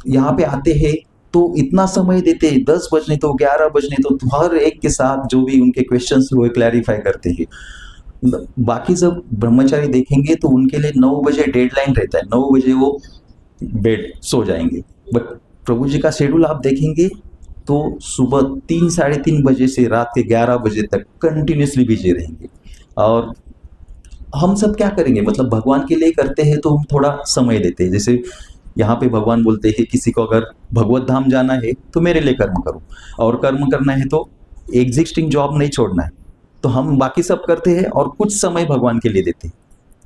यहाँ पे आते हैं तो इतना समय देते हैं, 10 बजने तो 11 बजने तो हर एक के साथ जो भी उनके क्वेश्चंस वो क्लैरिफाई करते हैं। बाकी सब ब्रह्मचारी देखेंगे तो उनके लिए 9 बजे डेडलाइन रहता है, 9 बजे वो बेड सो जाएंगे। बट प्रभु जी का शेड्यूल आप देखेंगे तो सुबह 3 साढ़े 3 बजे से रात के 11 बजे तक कंटिन्यूसली बिजी रहेंगे। और हम सब क्या करेंगे, मतलब भगवान के लिए करते हैं तो हम थोड़ा समय देते हैं। जैसे यहाँ पे भगवान बोलते हैं किसी को अगर भगवत धाम जाना है तो मेरे लिए कर्म करो, और कर्म करना है तो एग्जिस्टिंग जॉब नहीं छोड़ना है। तो हम बाकी सब करते हैं और कुछ समय भगवान के लिए देते हैं।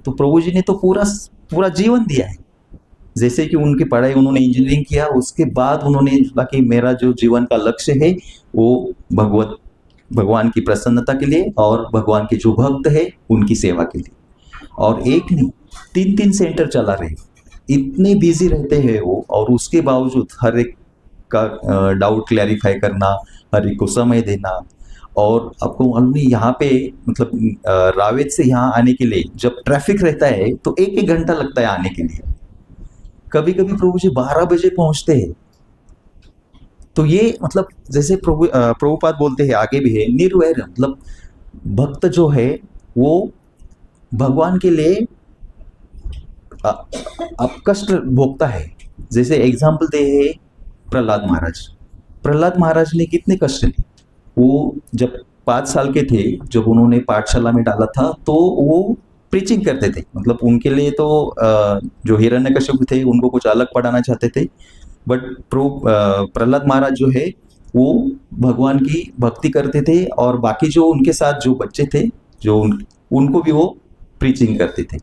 तो प्रभु जी ने तो पूरा जीवन दिया है। जैसे कि उनकी पढ़ाई, उन्होंने इंजीनियरिंग किया, उसके बाद उन्होंने बोला कि मेरा जो जीवन का लक्ष्य है वो भगवान की प्रसन्नता के लिए और भगवान के जो भक्त है उनकी सेवा के लिए। और एक नहीं 3 सेंटर चला रहे, इतने बिजी रहते हैं वो, और उसके बावजूद हर एक का डाउट क्लैरिफाई करना, हर एक को समय देना। और आपको मालूम नहीं यहाँ पे मतलब रावेत से यहाँ आने के लिए जब ट्रैफिक रहता है तो 1 घंटा लगता है आने के लिए। कभी कभी प्रभु जी 12 बजे पहुंचते हैं। तो ये मतलब जैसे प्रभुपाद बोलते हैं, आगे भी है, निर्वैर मतलब भक्त जो है वो भगवान के लिए अब कष्ट भोगता है। जैसे एग्जाम्पल दे है प्रहलाद महाराज ने कितने कष्ट लिए। वो जब 5 साल के थे, जब उन्होंने पाठशाला में डाला था, तो वो प्रीचिंग करते थे, मतलब उनके लिए तो जो हिरण्यकश्यप थे उनको कुछ अलग पढ़ाना चाहते थे, बट प्रहलाद महाराज जो है वो भगवान की भक्ति करते थे, और बाकी जो उनके साथ जो बच्चे थे उनको भी वो प्रीचिंग करते थे।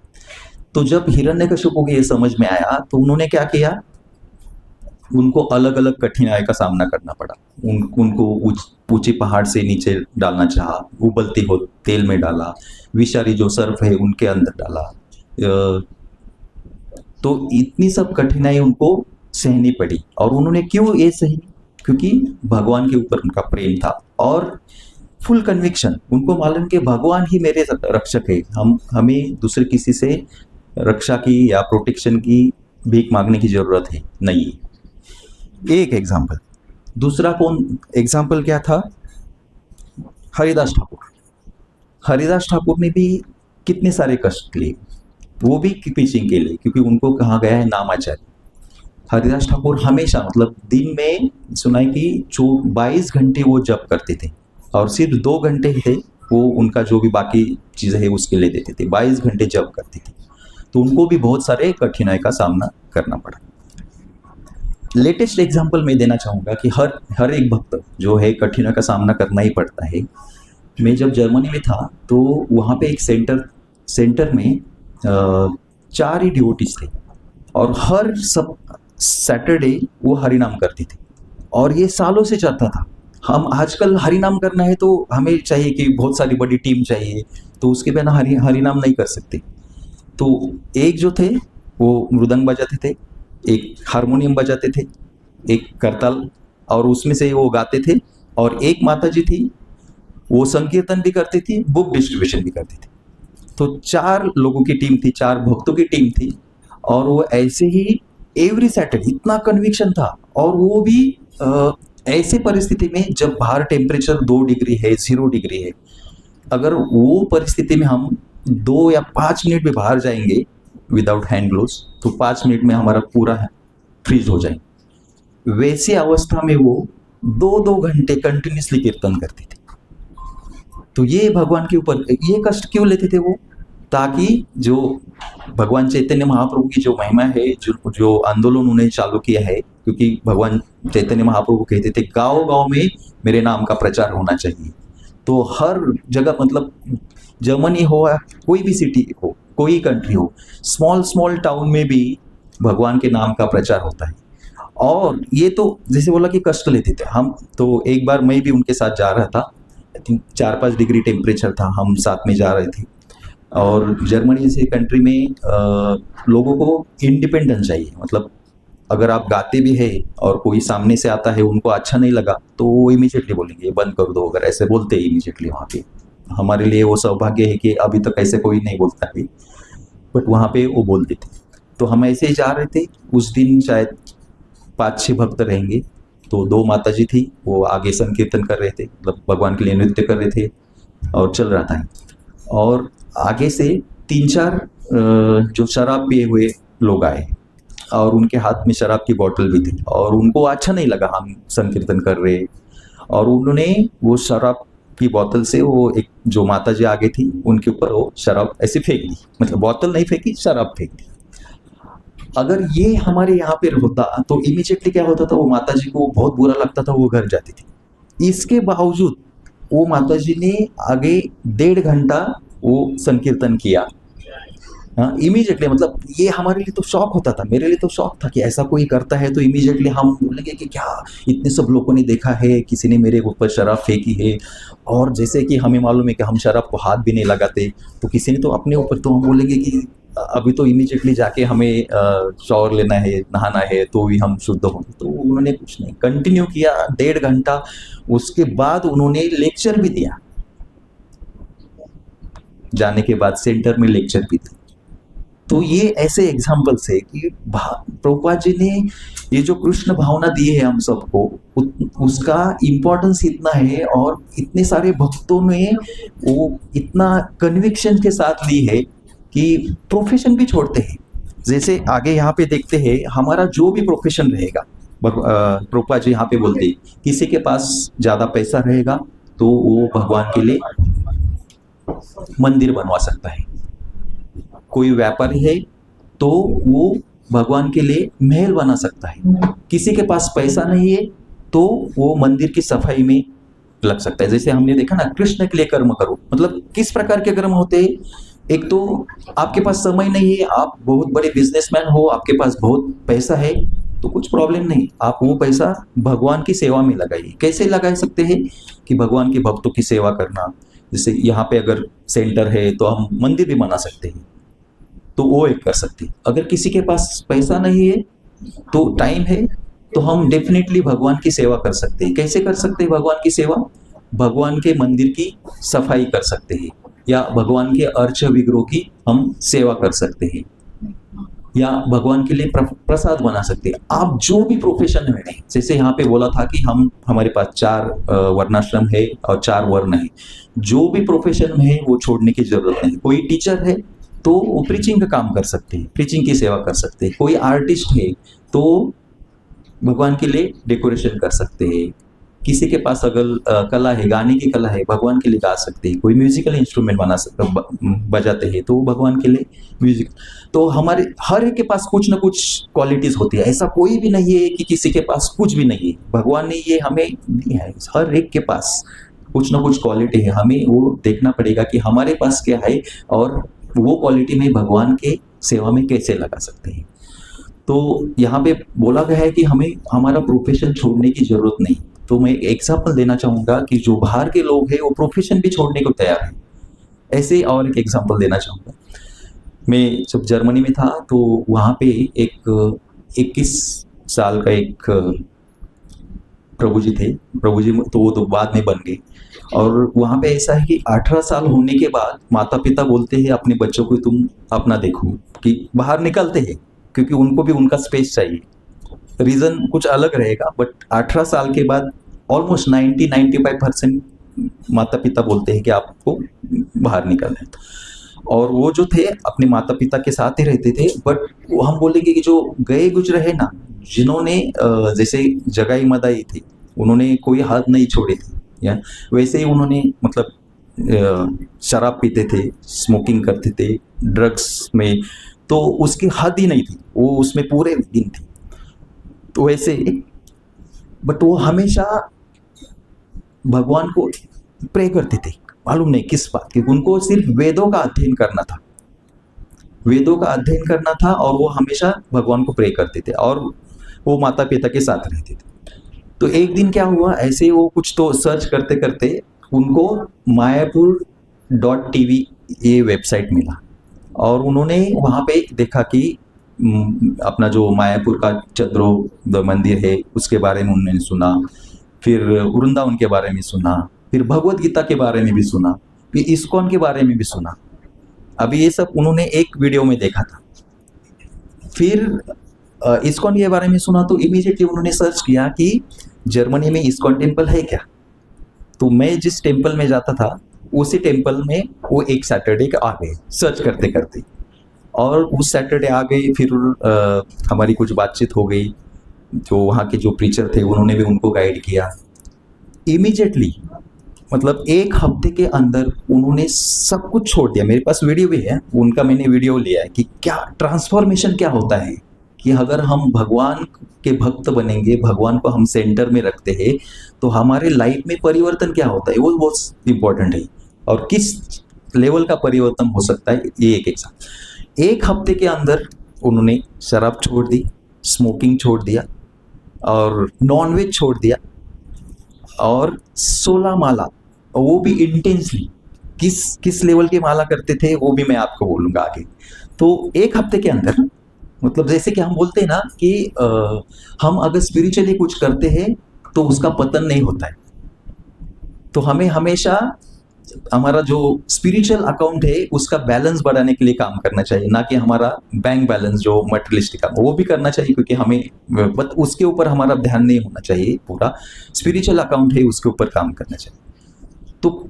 तो जब हिरण्यकश्यप को ये समझ में आया तो उन्होंने क्या किया, उनको अलग अलग कठिनाई का सामना करना पड़ा। उनको ऊंचे पहाड़ से नीचे डालना चाहा, उबलते हो तेल में डाला, विषारी जो सर्प है उनके अंदर डाला। तो इतनी सब कठिनाई उनको सहनी पड़ी, और उन्होंने क्यों ये सही, क्योंकि भगवान के ऊपर उनका प्रेम था और फुल कन्विक्शन। उनको मालूम कि भगवान ही मेरे रक्षक है, हमें दूसरे किसी से रक्षा की या प्रोटेक्शन की भीख मांगने की जरूरत है नहीं। एक एग्जाम्पल। दूसरा एग्जाम्पल क्या था, हरिदास ठाकुर। हरिदास ठाकुर ने भी कितने सारे कष्ट लिए, वो भी प्रीचिंग के लिए, क्योंकि उनको कहा गया है नामाचार्य। हरिदास ठाकुर हमेशा, मतलब दिन में सुनाई कि 22 घंटे वो जप करते थे, और सिर्फ 2 घंटे थे वो उनका जो भी बाकी चीज़ें है उसके लिए देते थे। 22 घंटे जप करते थे, तो उनको भी बहुत सारे कठिनाई का सामना करना पड़ा। लेटेस्ट एग्जाम्पल मैं देना चाहूँगा कि हर एक भक्त जो है कठिनाई का सामना करना ही पड़ता है। मैं जब जर्मनी में था तो वहाँ पे एक सेंटर में 4 ही डिवोटीज थे, और हर सब सैटरडे वो हरिनाम करते थे, और ये सालों से चलता था। हम आजकल हरिनाम करना है तो हमें चाहिए कि बहुत सारी बड़ी टीम चाहिए, तो उसके बिना हरिनाम नहीं कर सकते। तो एक जो थे वो मृदंग बजाते थे, एक हारमोनियम बजाते थे, एक करताल, और उसमें से वो गाते थे, और एक माताजी थी वो संकीर्तन भी करती थी, बुक डिस्ट्रीब्यूशन भी करती थी। तो 4 लोगों की टीम थी, 4 भक्तों की टीम थी, और वो ऐसे ही एवरी सैटरडे, इतना कन्विक्शन था। और वो भी ऐसे परिस्थिति में जब बाहर टेम्परेचर 2 डिग्री है, 0 डिग्री है, अगर वो परिस्थिति में हम 2 या 5 मिनट में बाहर जाएंगे विदाउट हैंड ग्लोव्स, तो 5 मिनट में हमारा पूरा फ्रीज हो जाएंगे। वैसी अवस्था में वो 2-2 घंटे कंटिन्यूसली कीर्तन करते थे। तो ये भगवान के ऊपर ये कष्ट क्यों लेते थे वो, ताकि जो भगवान चैतन्य महाप्रभु की जो महिमा है, जो आंदोलन उन्होंने चालू किया है, क्योंकि भगवान चैतन्य महाप्रभु कहते थे गाँव-गाँव में मेरे नाम का प्रचार होना चाहिए। तो हर जगह, मतलब जर्मनी हो या कोई भी सिटी हो, कोई कंट्री हो, स्मॉल टाउन में भी भगवान के नाम का प्रचार होता है। और ये तो जैसे बोला कि कष्ट लेते थे हम, तो एक बार मैं भी उनके साथ जा रहा था, आई थिंक 4-5 डिग्री टेम्परेचर था, हम साथ में जा रहे थे। और जर्मनी जैसे कंट्री में लोगों को इंडिपेंडेंस चाहिए, मतलब अगर आप गाते भी है और कोई सामने से आता है, उनको अच्छा नहीं लगा तो वो इमीडिएटली बोलेंगे बंद कर दो, अगर ऐसे बोलते हैं इमीडिएटली वहाँ पे। हमारे लिए वो सौभाग्य है कि अभी तक ऐसे कोई नहीं बोलता है, बट वहाँ पे वो बोलते थे। तो हम ऐसे ही जा रहे थे, उस दिन शायद 5-6 भक्त रहेंगे। तो 2 माताजी थी, वो आगे संकीर्तन कर रहे थे, मतलब भगवान के लिए नृत्य कर रहे थे, और चल रहा था। और आगे से 3-4 जो शराब पिए हुए लोग आए, और उनके हाथ में शराब की बोतल भी थी, और उनको अच्छा नहीं लगा हम संकीर्तन कर रहे, और उन्होंने वो शराब की बोतल से वो एक जो माताजी आगे थी उनके ऊपर वो शराब ऐसे फेंक दी, मतलब बोतल नहीं फेंकी, शराब फेंक दी। अगर ये हमारे यहाँ पे होता तो इमीडिएटली क्या होता था, वो माताजी को बहुत बुरा लगता था, वो घर जाती थी। इसके बावजूद वो माताजी ने आगे 1.5 घंटा वो संकीर्तन किया, हाँ इमीडिएटली। मतलब ये हमारे लिए तो शौक होता था, मेरे लिए तो शौक था कि ऐसा कोई करता है तो इमीडिएटली हम बोलेंगे कि क्या इतने सब लोगों ने देखा है, किसी ने मेरे ऊपर शराब फेंकी है। और जैसे कि हमें मालूम है कि हम शराब को हाथ भी नहीं लगाते, तो किसी ने तो अपने ऊपर, तो हम बोलेंगे कि अभी तो इमीडिएटली जाके हमें शॉवर लेना है, नहाना है, तो भी हम शुद्ध होंगे। तो उन्होंने कुछ नहीं, कंटिन्यू किया 1.5 घंटा। उसके बाद उन्होंने लेक्चर भी दिया, जाने के बाद सेंटर में लेक्चर भी दिया। तो ये ऐसे एग्जाम्पल्स है कि प्रभुपाद जी ने ये जो कृष्ण भावना दी है हम सबको, उसका इम्पोर्टेंस इतना है, और इतने सारे भक्तों ने वो इतना कन्विक्शन के साथ ली है कि प्रोफेशन भी छोड़ते हैं। जैसे आगे यहाँ पे देखते हैं, हमारा जो भी प्रोफेशन रहेगा, प्रभुपाद जी यहाँ पे बोलते हैं, किसी के पास ज़्यादा पैसा रहेगा तो वो भगवान के लिए मंदिर बनवा सकता है, कोई व्यापारी है तो वो भगवान के लिए महल बना सकता है। किसी के पास पैसा नहीं है तो वो मंदिर की सफाई में लग सकता है। जैसे हमने देखा ना, कृष्ण के लिए कर्म करो, मतलब किस प्रकार के कर्म होते हैं। एक तो आपके पास समय नहीं है, आप बहुत बड़े बिजनेसमैन हो, आपके पास बहुत पैसा है, तो कुछ प्रॉब्लम नहीं, आप वो पैसा भगवान की सेवा में लगाइए। कैसे लगा सकते हैं कि भगवान के भक्तों की सेवा करना। जैसे यहाँ पे अगर सेंटर है तो हम मंदिर भी बना सकते हैं, तो वो एक कर सकते हैं। अगर किसी के पास पैसा नहीं है तो टाइम है, तो हम डेफिनेटली भगवान की सेवा कर सकते हैं। कैसे कर सकते हैं भगवान की सेवा? भगवान के मंदिर की सफाई कर सकते हैं, या भगवान के अर्च विग्रह की हम सेवा कर सकते हैं, या भगवान के लिए प्रसाद बना सकते हैं। आप जो भी प्रोफेशन में हैं, जैसे यहाँ पे बोला था कि हमारे पास 4 वर्णाश्रम है और 4 वर्ण है। जो भी प्रोफेशन में है वो छोड़ने की जरूरत नहीं। कोई टीचर है तो वो प्रीचिंग का काम कर सकते हैं, प्रीचिंग की सेवा कर सकते हैं। कोई आर्टिस्ट है तो भगवान के लिए डेकोरेशन कर सकते हैं। किसी के पास अगर कला है, गाने की कला है, भगवान के लिए गा सकते हैं। कोई म्यूजिकल इंस्ट्रूमेंट बजाते हैं तो भगवान के लिए म्यूजिक। तो हमारे हर एक के पास कुछ ना कुछ क्वालिटीज होती है। ऐसा कोई भी नहीं है कि किसी के पास कुछ भी नहीं है। भगवान ने ये हमें दी है, हर एक के पास कुछ ना कुछ क्वालिटी है। हमें वो देखना पड़ेगा कि हमारे पास क्या है और वो क्वालिटी में भगवान के सेवा में कैसे लगा सकते हैं। तो यहाँ पे बोला गया है कि हमें हमारा प्रोफेशन छोड़ने की जरूरत नहीं। तो मैं एक एग्जाम्पल देना चाहूँगा कि जो बाहर के लोग हैं वो प्रोफेशन भी छोड़ने को तैयार हैं। ऐसे और एक एग्जाम्पल देना चाहूँगा। मैं जब जर्मनी में था तो वहाँ पे एक 21 साल का एक प्रभु जी थे। प्रभु जी तो वो तो बाद में बन गए। और वहाँ पे ऐसा है कि 18 साल होने के बाद माता पिता बोलते हैं अपने बच्चों को तुम अपना देखो, कि बाहर निकलते हैं क्योंकि उनको भी उनका स्पेस चाहिए। रीज़न कुछ अलग रहेगा, बट 18 साल के बाद ऑलमोस्ट 90-95% माता पिता बोलते हैं कि आपको बाहर निकलना है। और वो जो थे अपने माता पिता के साथ ही रहते थे, बट वो हम बोलेंगे कि जो गए गुजरे हैं ना, जिन्होंने जैसे जगाई मदाई थी, उन्होंने कोई हाथ नहीं छोड़े थे, या वैसे ही उन्होंने मतलब शराब पीते थे, स्मोकिंग करते थे, ड्रग्स में तो उसकी हद ही नहीं थी, वो उसमें पूरे दिन थी। तो वैसे बट वो हमेशा भगवान को प्रे करते थे। मालूम नहीं किस बात की, उनको सिर्फ वेदों का अध्ययन करना था, वेदों का अध्ययन करना था, और वो हमेशा भगवान को प्रे करते थे और वो माता पिता के साथ रहते थे। तो एक दिन क्या हुआ, ऐसे वो कुछ तो सर्च करते करते उनको mayapur.tv ये वेबसाइट मिला, और उन्होंने वहाँ पे देखा कि अपना जो मायापुर का चंद्रोदय मंदिर है उसके बारे में उन्होंने सुना, फिर वृंदावन के बारे में सुना, फिर भगवत गीता के बारे में भी सुना, फिर इस्कॉन के बारे में भी सुना। अभी ये सब उन्होंने एक वीडियो में देखा था। फिर इस्कॉन के बारे में सुना तो इमीडिएटली उन्होंने सर्च किया कि जर्मनी में इस्कॉन टेम्पल है क्या। तो मैं जिस टेम्पल में जाता था उसी टेम्पल में वो एक सैटरडे आ गए सर्च करते करते, और उस सैटरडे आ गए। फिर हमारी कुछ बातचीत हो गई, जो वहाँ के जो प्रीचर थे उन्होंने भी उनको गाइड किया। इमीडिएटली मतलब एक हफ्ते के अंदर उन्होंने सब कुछ छोड़ दिया। मेरे पास वीडियो भी है उनका, मैंने वीडियो लिया है कि क्या ट्रांसफॉर्मेशन क्या होता है, कि अगर हम भगवान के भक्त बनेंगे, भगवान को हम सेंटर में रखते हैं, तो हमारे लाइफ में परिवर्तन क्या होता है, वो बहुत इम्पोर्टेंट है। और किस लेवल का परिवर्तन हो सकता है, ये एक एग्जाम्पल। एक हफ्ते के अंदर उन्होंने शराब छोड़ दी, स्मोकिंग छोड़ दिया, और नॉनवेज छोड़ दिया, और 16 माला, वो भी इंटेंसली। किस लेवल की माला करते थे वो भी मैं आपको बोलूँगा आगे। तो एक हफ्ते के अंदर, मतलब जैसे कि हम बोलते हैं ना कि हम अगर स्पिरिचुअली कुछ करते हैं तो उसका पतन नहीं होता है। तो हमें हमेशा हमारा जो स्पिरिचुअल अकाउंट है उसका बैलेंस बढ़ाने के लिए काम करना चाहिए, ना कि हमारा बैंक बैलेंस जो मटेरियलिस्टिक काम वो भी करना चाहिए, क्योंकि हमें बट उसके ऊपर हमारा ध्यान नहीं होना चाहिए। पूरा स्पिरिचुअल अकाउंट है उसके ऊपर काम करना चाहिए। तो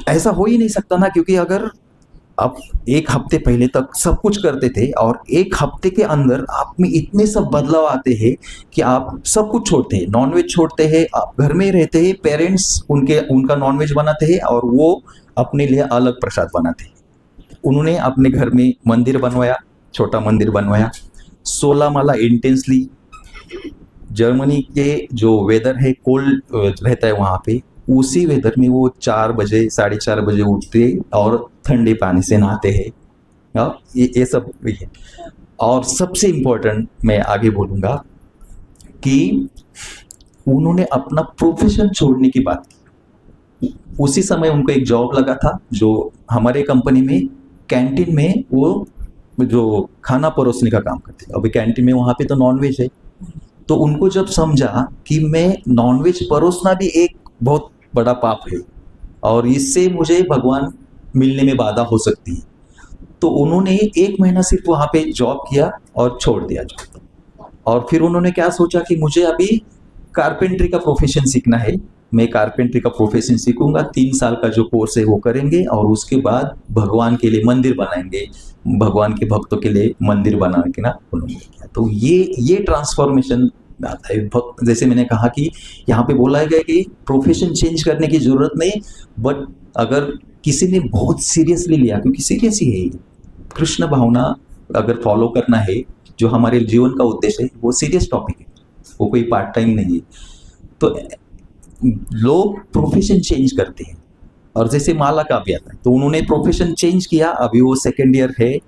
ऐसा हो ही नहीं सकता ना, क्योंकि अगर आप एक हफ्ते पहले तक सब कुछ करते थे और एक हफ्ते के अंदर आप में इतने सब बदलाव आते हैं कि आप सब कुछ छोड़ते हैं, नॉनवेज छोड़ते हैं, आप घर में रहते हैं, पेरेंट्स उनका नॉनवेज बनाते हैं और वो अपने लिए अलग प्रसाद बनाते हैं। उन्होंने अपने घर में मंदिर बनवाया, छोटा मंदिर बनवाया, 16 माला इंटेंसली। जर्मनी के जो वेदर है कोल्ड रहता है वहाँ पे, उसी वेदर में वो 4 बजे 4:30 बजे उठते और ठंडे पानी से नहाते हैं। ये सब भी है। और सबसे इम्पोर्टेंट मैं आगे बोलूँगा कि उन्होंने अपना प्रोफेशन छोड़ने की बात की। उसी समय उनको एक जॉब लगा था जो हमारे कंपनी में कैंटीन में वो जो खाना परोसने का काम करते हैं। अभी कैंटीन में वहाँ पे तो नॉनवेज है, तो उनको जब समझा कि मैं नॉनवेज परोसना भी एक बहुत बड़ा पाप है और इससे मुझे भगवान मिलने में बाधा हो सकती है, तो उन्होंने 1 महीना सिर्फ वहाँ पे जॉब किया और छोड़ दिया जॉब। और फिर उन्होंने क्या सोचा कि मुझे अभी कारपेंट्री का प्रोफेशन सीखना है, मैं कारपेंट्री का प्रोफेशन सीखूंगा, 3 साल का जो कोर्स है वो करेंगे और उसके बाद भगवान के लिए मंदिर बनाएंगे, भगवान के भक्तों के लिए मंदिर बना के ना उन्होंने किया। तो ये ट्रांसफॉर्मेशन आता है। जैसे मैंने कहा कि यहाँ पे बोला गया कि प्रोफेशन चेंज करने की जरूरत नहीं, बट अगर किसी ने बहुत सीरियसली लिया, क्योंकि सीरियस ही है ये, कृष्ण भावना अगर फॉलो करना है, जो हमारे जीवन का उद्देश्य है, वो सीरियस टॉपिक है, वो कोई पार्ट टाइम नहीं है। तो लोग प्रोफेशन चेंज करते हैं और जैसे माला का भी आता है, तो उन्होंने प्रोफेशन चेंज किया, अभी वो 2nd ईयर है।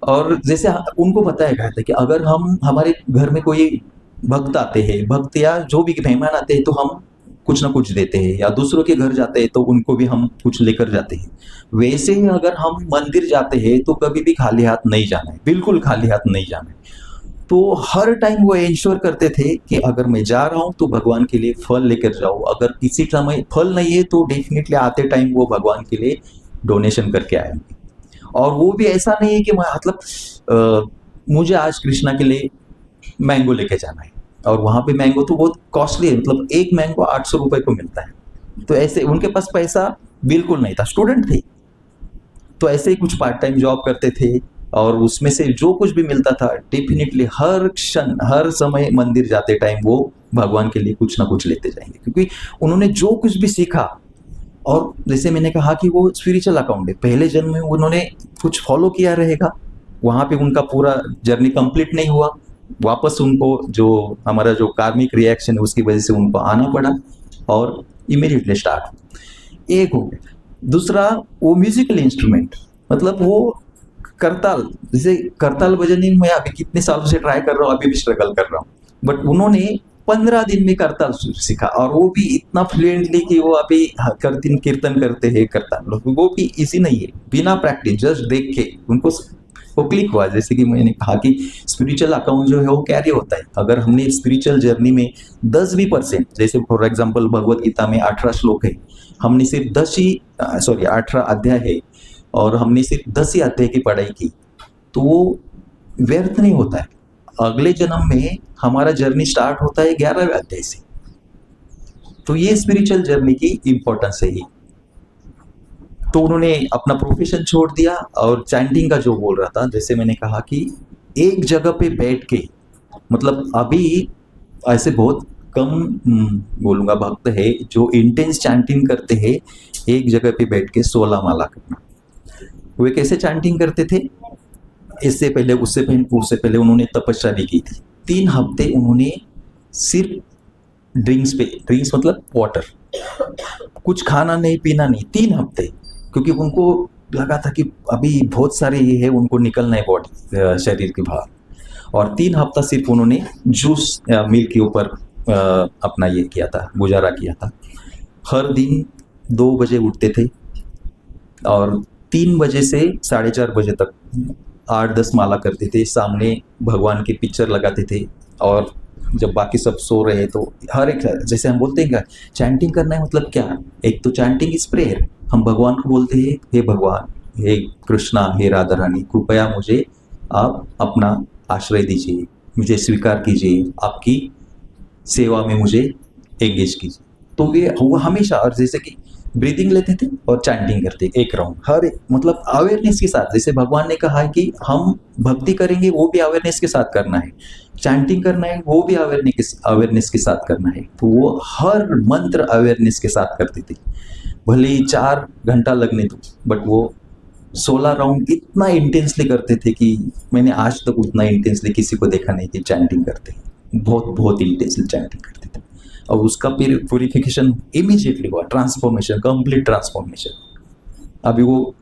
और जैसे उनको बताया गया था कि अगर हम हमारे घर में कोई भक्त आते हैं, भक्त या जो भी मेहमान आते हैं, तो हम कुछ ना कुछ देते हैं, या दूसरों के घर जाते हैं तो उनको भी हम कुछ लेकर जाते हैं। वैसे ही अगर हम मंदिर जाते हैं तो कभी भी खाली हाथ नहीं जाना है, बिल्कुल खाली हाथ नहीं जाना है। तो हर टाइम वो इंश्योर करते थे कि अगर मैं जा रहा हूँ तो भगवान के लिए फल लेकर जाऊँ, अगर किसी समय फल नहीं है तो डेफिनेटली आते टाइम वो भगवान के लिए डोनेशन करके आएंगे। और वो भी ऐसा नहीं है कि मतलब मुझे आज कृष्णा के लिए मैंगो लेके जाना है, और वहाँ पे मैंगो तो बहुत कॉस्टली है, मतलब एक मैंगो 800 रुपए को मिलता है। तो ऐसे उनके पास पैसा बिल्कुल नहीं था, स्टूडेंट थे, तो ऐसे ही कुछ पार्ट टाइम जॉब करते थे और उसमें से जो कुछ भी मिलता था डेफिनेटली हर क्षण हर समय मंदिर जाते टाइम वो भगवान के लिए कुछ ना कुछ लेते जाएंगे, क्योंकि उन्होंने जो कुछ भी सीखा। और जैसे मैंने कहा कि वो स्पिरिचुअल अकाउंट है, पहले जन्म में उन्होंने कुछ फॉलो किया रहेगा, वहाँ पे उनका पूरा जर्नी कंप्लीट नहीं हुआ, वापस उनको जो हमारा जो कार्मिक रिएक्शन है उसकी वजह से उनको आना पड़ा और इमीडिएटली स्टार्ट। एक हो गया। दूसरा, वो म्यूजिकल इंस्ट्रूमेंट, मतलब वो करताल, जैसे करताल बजाने में मैं अभी कितने सालों से ट्राई कर रहा हूँ, अभी भी स्ट्रगल कर रहा हूँ, बट उन्होंने 15 दिन में करताल सीखा, और वो भी इतना फ्लुएंटली कि वो अभी कीर्तन करते हैं करताल, वो भी इजी नहीं है, बिना प्रैक्टिस जस्ट देख के उनको वो क्लिक हुआ। जैसे कि मैंने कहा कि स्पिरिचुअल अकाउंट जो है वो कैरी होता है, अगर हमने स्पिरिचुअल जर्नी में 10 भी %, जैसे फॉर एग्जांपल भगवत गीता में 18 श्लोक है, हमने सिर्फ 18 अध्याय है और हमने सिर्फ 10 ही अध्याय की पढ़ाई की, तो वो व्यर्थ नहीं होता है। अगले जन्म में हमारा जर्नी स्टार्ट होता है 11वें अध्याय से। तो ये स्पिरिचुअल जर्नी की इंपॉर्टेंस है ही। तो उन्होंने अपना प्रोफेशन छोड़ दिया और चैंटिंग का जो बोल रहा था, जैसे मैंने कहा कि एक जगह पे बैठ के, मतलब अभी ऐसे बहुत कम बोलूँगा भक्त है जो इंटेंस चैंटिंग करते हैं एक जगह पे बैठ के 16 माला करना। वे कैसे चैंटिंग करते थे? उससे पहले उन्होंने तपस्या भी की थी। 3 हफ्ते उन्होंने सिर्फ ड्रिंक्स मतलब वाटर, कुछ खाना नहीं पीना नहीं, 3 हफ्ते, क्योंकि उनको लगा था कि अभी बहुत सारे ये है, उनको निकलना है बॉडी शरीर के बाहर। और 3 हफ्ता सिर्फ उन्होंने जूस मिल्क के ऊपर अपना ये किया था, गुजारा किया था। हर दिन 2 बजे उठते थे और 3 बजे से 4:30 बजे तक 8-10 माला करते थे, सामने भगवान की पिक्चर लगाते थे, और जब बाकी सब सो रहे हैं तो हर एक, जैसे हम बोलते हैं क्या चैंटिंग करना है, मतलब क्या, एक तो चैंटिंग इज प्रेयर, हम भगवान को बोलते हैं हे भगवान, हे कृष्णा, हे राधा रानी, कृपया मुझे आप अपना आश्रय दीजिए, मुझे स्वीकार कीजिए, आपकी सेवा में मुझे एंगेज कीजिए। तो ये वो हमेशा, और जैसे कि ब्रीदिंग लेते थे और चैंटिंग करते एक राउंड, हर एक मतलब अवेयरनेस के साथ, जैसे भगवान ने कहा है कि हम भक्ति करेंगे वो भी अवेयरनेस के साथ करना है, चैंटिंग करना है वो भी अवेयरनेस के साथ करना है। तो वो हर मंत्र अवेयरनेस के साथ करते थे, भले ही 4 घंटा लगने दो, बट वो 16 राउंड इतना इंटेंसली करते थे कि मैंने आज तक उतना इंटेंसली किसी को देखा नहीं कि चैंटिंग करते हैं। बहुत बहुत इंटेंसली चैंटिंग करते थे और उसका फिर प्योरिफिकेशन इमीडिएटली हुआ, ट्रांसफॉर्मेशन, कंप्लीट ट्रांसफॉर्मेशन। अभी वो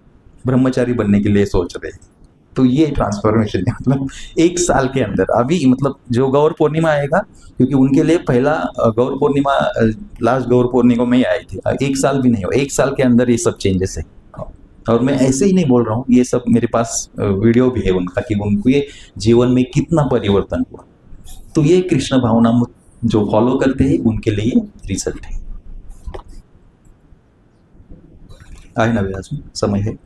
ब्रह्मचारी बनने के लिए सोच रहे हैं। तो ये ट्रांसफॉर्मेशन है, मतलब 1 साल के अंदर। अभी मतलब जो गौर पूर्णिमा आएगा, क्योंकि उनके लिए पहला गौर पूर्णिमा लास्ट गौर पूर्णिमा में ही आई थी, 1 साल भी नहीं हुआ, 1 साल के अंदर ये सब चेंजेस है। और मैं ऐसे ही नहीं बोल रहा हूँ, ये सब मेरे पास वीडियो भी है उनका कि उनको ये जीवन में कितना परिवर्तन हुआ। तो ये कृष्ण भावना जो फॉलो करते हैं उनके लिए रिजल्ट है। आए ना व्यास में समय है।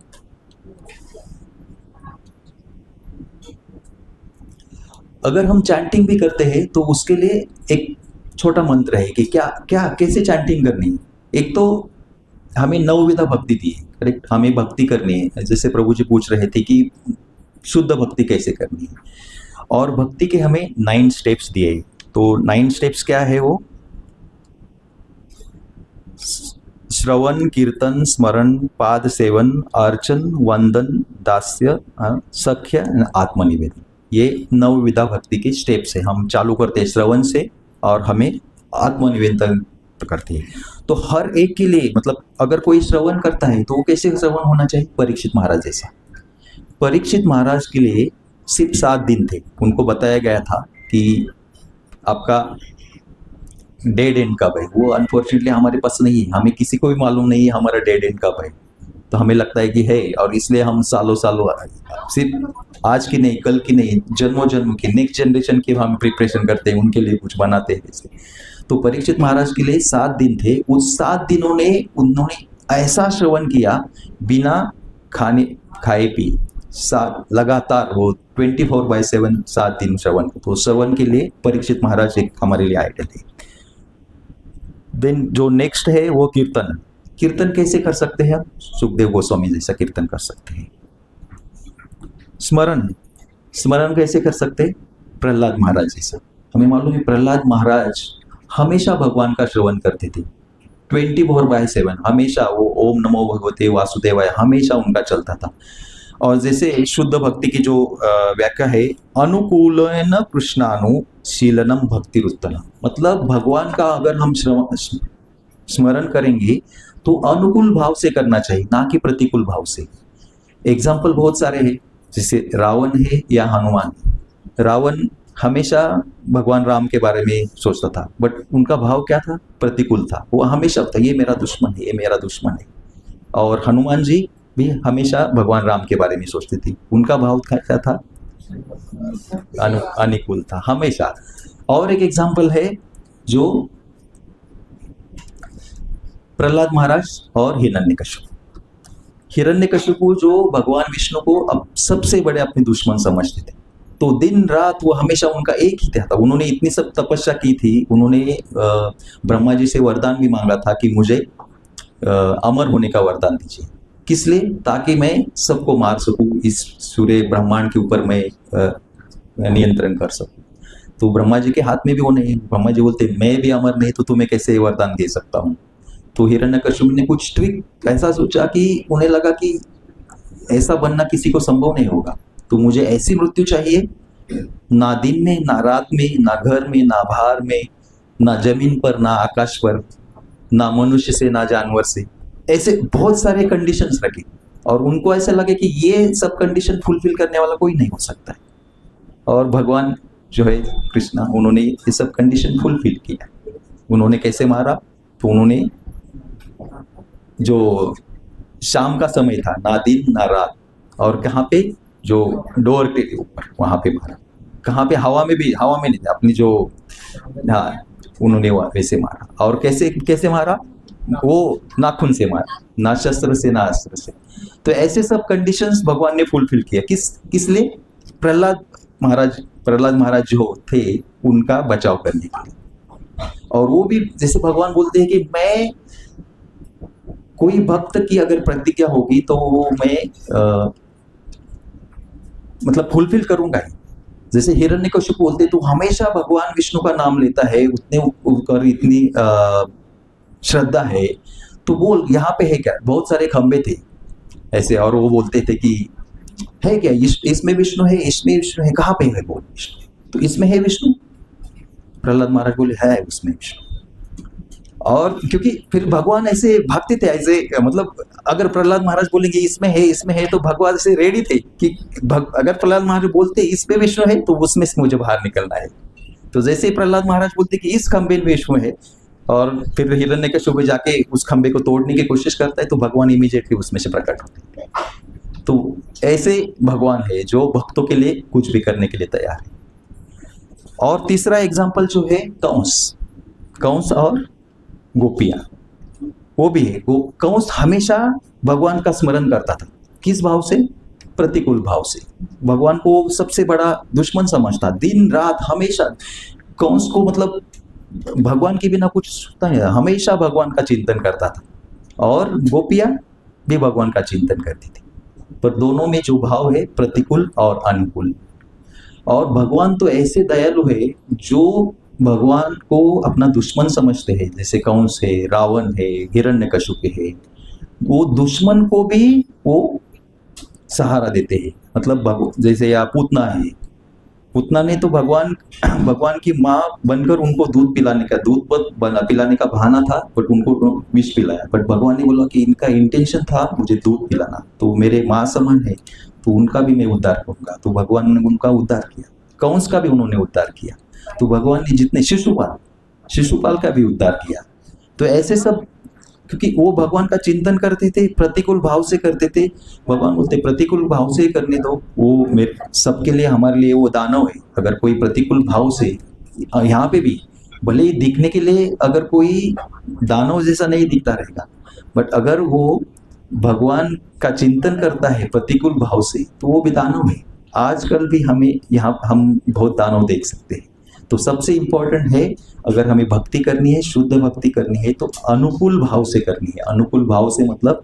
अगर हम चैंटिंग भी करते हैं तो उसके लिए एक छोटा मंत्र है कि क्या क्या कैसे चैंटिंग करनी है। एक तो हमें 9 विधा भक्ति दी है, करेक्ट, हमें भक्ति करनी है। जैसे प्रभु जी पूछ रहे थे कि शुद्ध भक्ति कैसे करनी है, और भक्ति के हमें 9 स्टेप्स दिए। तो 9 स्टेप्स क्या है वो? श्रवण, कीर्तन, स्मरण, पाद सेवन, अर्चन, वंदन, दास्य, सख्य, आत्मनिवेदन। ये 9 विधा भक्ति के स्टेप्स है। हम चालू करते हैं श्रवण से और हमें आत्मनिवेदन करते हैं। तो हर एक के लिए, मतलब अगर कोई श्रवण करता है तो वो कैसे श्रवण होना चाहिए? परीक्षित महाराज जैसा। परीक्षित महाराज के लिए सिर्फ 7 दिन थे। उनको बताया गया था कि आपका डेड एंड कब है। वो अनफॉर्चुनेटली हमारे पास नहीं है, हमें किसी को भी मालूम नहीं है हमारा डेड एंड कब है। तो हमें लगता है कि है, और इसलिए हम सालों सालों, सिर्फ आज की नहीं, कल की नहीं, जन्मों जन्म की, नेक्स्ट जनरेशन की हम प्रिपरेशन करते हैं, उनके लिए कुछ बनाते हैं ऐसे। तो परीक्षित महाराज के लिए 7 दिन थे। उस 7 दिनों ने उन्होंने ऐसा श्रवण किया बिना खाए पिए, लगातार वो 24/7 7 दिन श्रवण। तो श्रवण के लिए परीक्षित महाराज एक हमारे लिए आइडियल है। देन जो नेक्स्ट है वो कीर्तन। कीर्तन कैसे कर सकते हैं? सुखदेव गोस्वामी जैसा कीर्तन कर सकते हैं। स्मरण कैसे कर सकते हैं? प्रहलाद महाराज जैसा। हमें मालूम है प्रहलाद महाराज हमेशा भगवान का श्रवण करते थे 24/7। हमेशा वो ओम नमो भगवते वासुदेवाय हमेशा उनका चलता था। और जैसे शुद्ध भक्ति की जो व्याख्या है, अनुकूलन कृष्णानुशीलनम भक्ति रुत्तनम। मतलब भगवान का अगर हम स्मरण करेंगे तो अनुकूल भाव से करना चाहिए, ना कि प्रतिकूल भाव से। एग्जाम्पल बहुत सारे हैं, जैसे रावण है या हनुमान। रावण हमेशा भगवान राम के बारे में सोचता था, बट उनका भाव क्या था? प्रतिकूल था। वो हमेशा था ये मेरा दुश्मन है, ये मेरा दुश्मन है। और हनुमान जी भी हमेशा भगवान राम के बारे में सोचते थे, उनका भाव क्या था? अनुकूल था हमेशा। और एक एग्जाम्पल है जो प्रहलाद महाराज और हिरण्यकशिपु। हिरण्यकशिपु जो भगवान विष्णु को अब सबसे बड़े अपने दुश्मन समझते थे, तो दिन रात वो हमेशा उनका एक ही था। उन्होंने इतनी सब तपस्या की थी, उन्होंने ब्रह्मा जी से वरदान भी मांगा था कि मुझे अमर होने का वरदान दीजिए। किस लिए? ताकि मैं सबको मार सकूं, इस सूर्य ब्रह्मांड के ऊपर मैं नियंत्रण कर सकूं। तो ब्रह्मा जी के हाथ में भी वो नहीं। ब्रह्मा जी बोलते मैं भी अमर नहीं तो तुम्हें कैसे वरदान दे सकता हूँ। तो हिरण्यकशिपु ने कुछ ट्रिक ऐसा सोचा कि उन्हें लगा कि ऐसा बनना किसी को संभव नहीं होगा, तो मुझे ऐसी मृत्यु चाहिए, ना दिन में, ना रात में, ना घर में, ना बाहर में, ना जमीन पर, ना आकाश पर, ना मनुष्य से, ना जानवर से। ऐसे बहुत सारे कंडीशंस रखे और उनको ऐसा लगे कि ये सब कंडीशन फुलफिल करने वाला कोई नहीं हो सकता है। और भगवान जो है कृष्णा, उन्होंने ये सब कंडीशन फुलफिल किया। उन्होंने कैसे मारा? तो उन्होंने जो शाम का समय था, ना दिन ना रात, और कहाँ पे? जो डोर के ऊपर, वहां पे मारा। कहाँ पे? हवा में भी, हवा में नहीं, अपनी जो, हाँ, उन्होंने वैसे मारा। और कैसे कैसे मारा? वो नाखून से मारा, ना शस्त्र से ना अस्त्र से। तो ऐसे सब कंडीशंस भगवान ने फुलफिल किया। किस लिए? प्रहलाद महाराज जो थे उनका बचाव करने के लिए। और वो भी जैसे भगवान बोलते हैं कि मैं, कोई भक्त की अगर प्रतिज्ञा होगी तो वो मैं मतलब फुलफिल करूंगा ही। जैसे हिरण्यकशिपु बोलते तो हमेशा भगवान विष्णु का नाम लेता है, उतने ऊपर इतनी श्रद्धा है। तो वो यहाँ पे है क्या? बहुत सारे खंबे थे, ऐसे। और वो बोलते थे कि है क्या, इसमें विष्णु है, इसमें विष्णु है, कहाँ पे है बोल विष्णु, तो इसमें है विष्णु। प्रहलाद महाराज बोले है उसमें विष्णु। और क्योंकि फिर भगवान ऐसे भागते थे ऐसे, मतलब अगर प्रहलाद महाराज बोलेंगे इसमें है तो भगवान ऐसे रेडी थे कि अगर प्रहलाद महाराज बोलते इसमें विष्णु है तो उसमें से मुझे बाहर निकलना है। तो जैसे ही प्रहलाद महाराज बोलते कि इस खंबे में विष्णु है, और फिर हिरण्यकश्यप जाके उस खंबे को तोड़ने की कोशिश करता है, तो भगवान इमीडिएटली उसमें से प्रकट होते हैं। तो ऐसे भगवान है जो भक्तों के लिए कुछ भी करने के लिए तैयार है। और तीसरा एग्जाम्पल जो है कंस और गोपियां, वो भी है। वो कंस हमेशा भगवान का स्मरण करता था। किस भाव से? प्रतिकूल भाव से। भगवान को सबसे बड़ा दुश्मन समझता, दिन रात हमेशा कंस को, मतलब भगवान के बिना कुछ सोचता नहीं था, हमेशा भगवान का चिंतन करता था। और गोपियां भी भगवान का चिंतन करती थी। पर दोनों में जो भाव है प्रतिकूल और अनुकूल। और भगवान तो ऐसे दयालु है जो भगवान को अपना दुश्मन समझते हैं, जैसे कंस है, रावण है, हिरण्यकश्यप है, वो दुश्मन को भी वो सहारा देते हैं। मतलब जैसे या पूतना है, पूतना ने तो भगवान की माँ बनकर उनको दूध पिलाने का बहाना था, बट उनको विष पिलाया। बट भगवान ने बोला कि इनका इंटेंशन था मुझे दूध पिलाना, तो मेरे माँ समान है, तो उनका भी मैं उद्धार करूंगा। तो भगवान ने उनका उद्धार किया, कंस का भी उन्होंने उद्धार किया। तो भगवान ने जितने शिशुपाल का भी उद्धार किया। तो ऐसे सब, क्योंकि वो भगवान का चिंतन करते थे, प्रतिकूल भाव से करते थे। भगवान बोलते प्रतिकूल भाव से करने दो, वो मेरे सबके लिए, हमारे लिए वो दानव है। अगर कोई प्रतिकूल भाव से, यहाँ पे भी भले ही दिखने के लिए अगर कोई दानव जैसा नहीं दिखता रहेगा, बट अगर वो भगवान का चिंतन करता है प्रतिकूल भाव से, तो वो भी दानव है। आजकल भी हमें यहाँ हम बहुत दानव देख सकते हैं। तो सबसे इम्पोर्टेंट है, अगर हमें भक्ति करनी है, शुद्ध भक्ति करनी है, तो अनुकूल भाव से करनी है। अनुकूल भाव से मतलब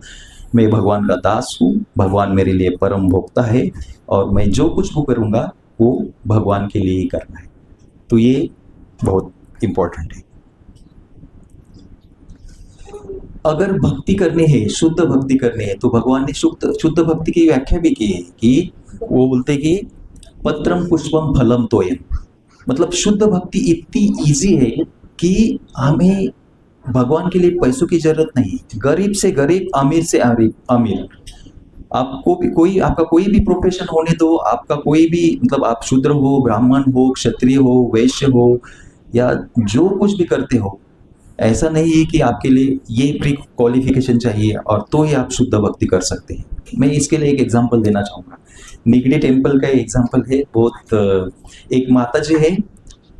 मैं भगवान का दास हूँ, भगवान मेरे लिए परम भोक्ता है, और मैं जो कुछ भी करूँगा वो भगवान के लिए ही करना है। तो ये बहुत इम्पोर्टेंट है। अगर भक्ति करनी है, शुद्ध भक्ति करनी है, तो भगवान ने शुद्ध भक्ति की व्याख्या भी की है कि वो बोलते कि पत्रम पुष्पम फलम तोयम। मतलब शुद्ध भक्ति इतनी इजी है कि हमें भगवान के लिए पैसों की जरूरत नहीं। गरीब से गरीब, अमीर से अमीर, आपको भी आपका कोई भी प्रोफेशन होने दो, आपका कोई भी, मतलब आप शूद्र हो, ब्राह्मण हो, क्षत्रिय हो, वैश्य हो, या जो कुछ भी करते हो, ऐसा नहीं है कि आपके लिए ये प्री क्वालिफिकेशन चाहिए और तो ही आप शुद्ध भक्ति कर सकते हैं। मैं इसके लिए एक एग्जांपल देना चाहूँगा। निगड़ी टेम्पल का एग्जांपल है। बहुत एक माता जी है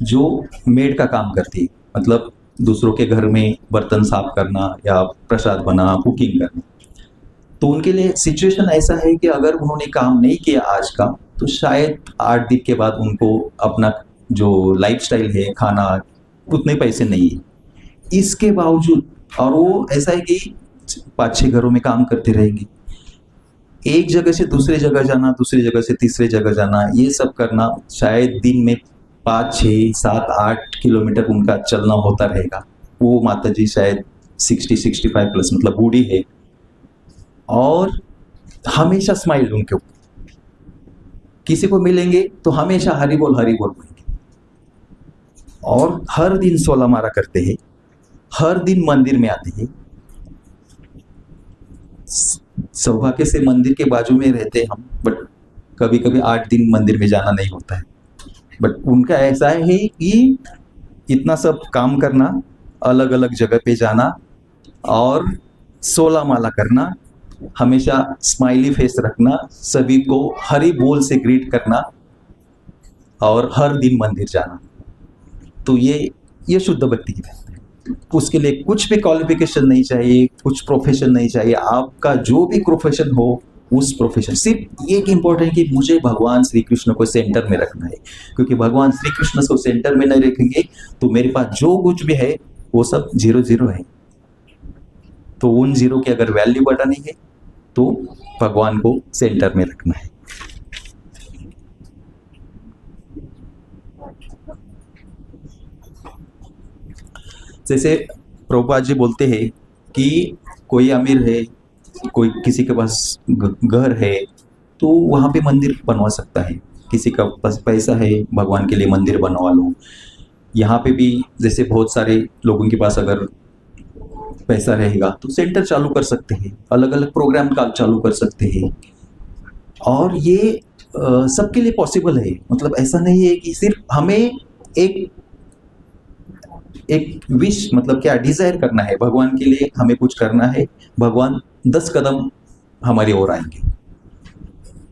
जो मेड का काम करती है, मतलब दूसरों के घर में बर्तन साफ करना या प्रसाद बनाना, कुकिंग करना। तो उनके लिए सिचुएशन ऐसा है कि अगर उन्होंने काम नहीं किया आज का, तो शायद 8 दिन के बाद उनको अपना जो लाइफस्टाइल है, खाना, उतने पैसे नहीं है। इसके बावजूद, और वो ऐसा है कि 5-6 घरों में काम करते रहेंगे, एक जगह से दूसरे जगह जाना, दूसरी जगह से तीसरे जगह जाना, ये सब करना, शायद दिन में 5, 6, 7, 8 किलोमीटर उनका चलना होता रहेगा। वो माता जी शायद 60-65 प्लस, मतलब बूढ़ी है, और हमेशा स्माइल उनके ऊपर। किसी को मिलेंगे तो हमेशा हरि बोल बोलेंगे, और हर दिन 16 माला करते हैं, हर दिन मंदिर में आते हैं। सौभाग्य से मंदिर के बाजू में रहते हैं हम, बट कभी कभी 8 दिन मंदिर में जाना नहीं होता है। बट उनका ऐसा है कि इतना सब काम करना, अलग अलग जगह पे जाना, और 16 माला करना, हमेशा स्माइली फेस रखना, सभी को हरि बोल से ग्रीट करना, और हर दिन मंदिर जाना। तो ये शुद्ध भक्ति की बात है। उसके लिए कुछ भी क्वालिफिकेशन नहीं चाहिए, कुछ प्रोफेशन नहीं चाहिए। आपका जो भी प्रोफेशन हो, उस प्रोफेशन, सिर्फ एक इम्पोर्टेंट है कि मुझे भगवान श्री कृष्ण को सेंटर में रखना है। क्योंकि भगवान श्री कृष्ण को सेंटर में नहीं रखेंगे तो मेरे पास जो कुछ भी है वो सब 0 है। तो उन 0 की अगर वैल्यू बढ़ानी है तो भगवान को सेंटर में रखना है। जैसे प्रभुपाद जी बोलते हैं कि कोई अमीर है, कोई किसी के पास घर है तो वहाँ पे मंदिर बनवा सकता है, किसी का पास पैसा है भगवान के लिए मंदिर बनवा लो। यहाँ पे भी जैसे बहुत सारे लोगों के पास अगर पैसा रहेगा तो सेंटर चालू कर सकते हैं, अलग अलग प्रोग्राम का चालू कर सकते हैं। और ये सबके लिए पॉसिबल है, मतलब ऐसा नहीं है कि सिर्फ हमें एक एक विश, मतलब क्या डिजायर करना है भगवान के लिए, हमें कुछ करना है, भगवान 10 कदम हमारी ओर आएंगे।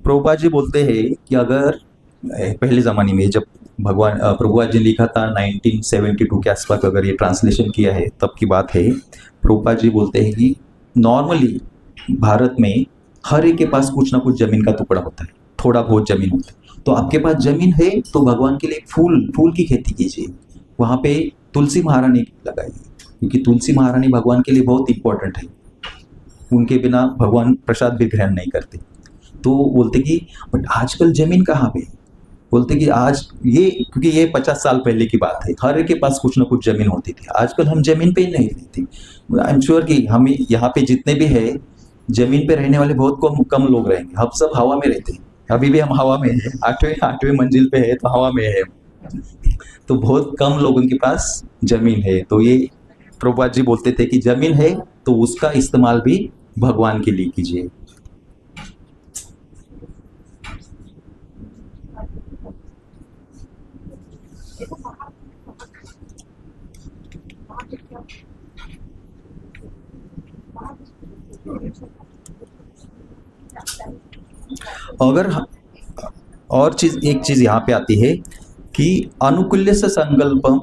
प्रभुपाद जी बोलते हैं कि अगर पहले ज़माने में जब भगवान प्रभुपाद जी लिखा था 1972 के आसपास, अगर ये ट्रांसलेशन किया है तब की बात है। प्रभुपाद जी बोलते हैं कि नॉर्मली भारत में हर एक के पास कुछ ना कुछ ज़मीन का टुकड़ा होता है, थोड़ा बहुत ज़मीन होता है। तो आपके पास ज़मीन है तो भगवान के लिए फूल की खेती कीजिए, वहाँ पे तुलसी महारानी लगाइए, क्योंकि तुलसी महारानी भगवान के लिए बहुत इंपॉर्टेंट है, उनके बिना भगवान प्रसाद भी ग्रहण नहीं करते। तो बोलते कि बट आजकल जमीन कहाँ पे, बोलते कि आज ये, क्योंकि ये 50 साल पहले की बात है, हर एक के पास कुछ ना कुछ जमीन होती थी, आजकल हम जमीन पे ही नहीं रहते। आई एम श्योर कि हम यहाँ पे जितने भी है जमीन पे रहने वाले बहुत कम लोग रहेंगे, हम सब हवा में रहते हैं, अभी भी हम हवा में हैं, आठवें मंजिल पे है तो हवा में है, तो बहुत कम लोगों के पास जमीन है। तो ये प्रभुपाद जी बोलते थे कि जमीन है तो उसका इस्तेमाल भी भगवान के लिए कीजिए। अगर और एक चीज यहाँ पे आती है कि अनुकूल्य से संकल्पम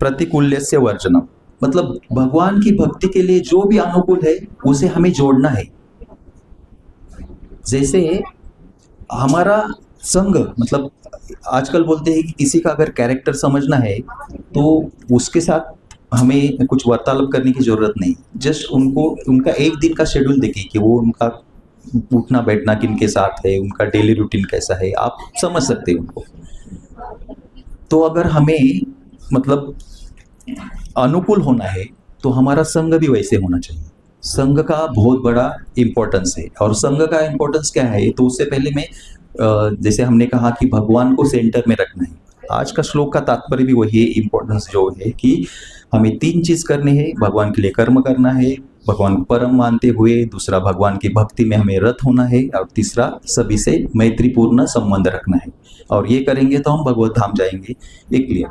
प्रतिकूल्य से वर्जनम, मतलब भगवान की भक्ति के लिए जो भी अनुकूल है उसे हमें जोड़ना है। जैसे हमारा संग, मतलब आजकल बोलते हैं कि किसी का अगर कैरेक्टर समझना है तो उसके साथ हमें कुछ वार्तालाप करने की जरूरत नहीं, जस्ट उनको उनका एक दिन का शेड्यूल देखिए कि वो उनका उठना बैठना किन के साथ है, उनका डेली रूटीन कैसा है, आप समझ सकते हैं उनको। तो अगर हमें मतलब अनुकूल होना है तो हमारा संग भी वैसे होना चाहिए। संघ का बहुत बड़ा इम्पोर्टेंस है, और संघ का इम्पोर्टेंस क्या है, तो उससे पहले मैं जैसे हमने कहा कि भगवान को सेंटर में रखना है, आज का श्लोक का तात्पर्य भी वही है, इम्पोर्टेंस जो है कि हमें 3 चीज़ करनी है, भगवान के लिए कर्म करना है, भगवान को परम मानते हुए, दूसरा भगवान की भक्ति में हमें रत होना है, और तीसरा सभी से मैत्रीपूर्ण संबंध रखना है। और ये करेंगे तो हम भगवत धाम जाएंगे। एक क्लियर,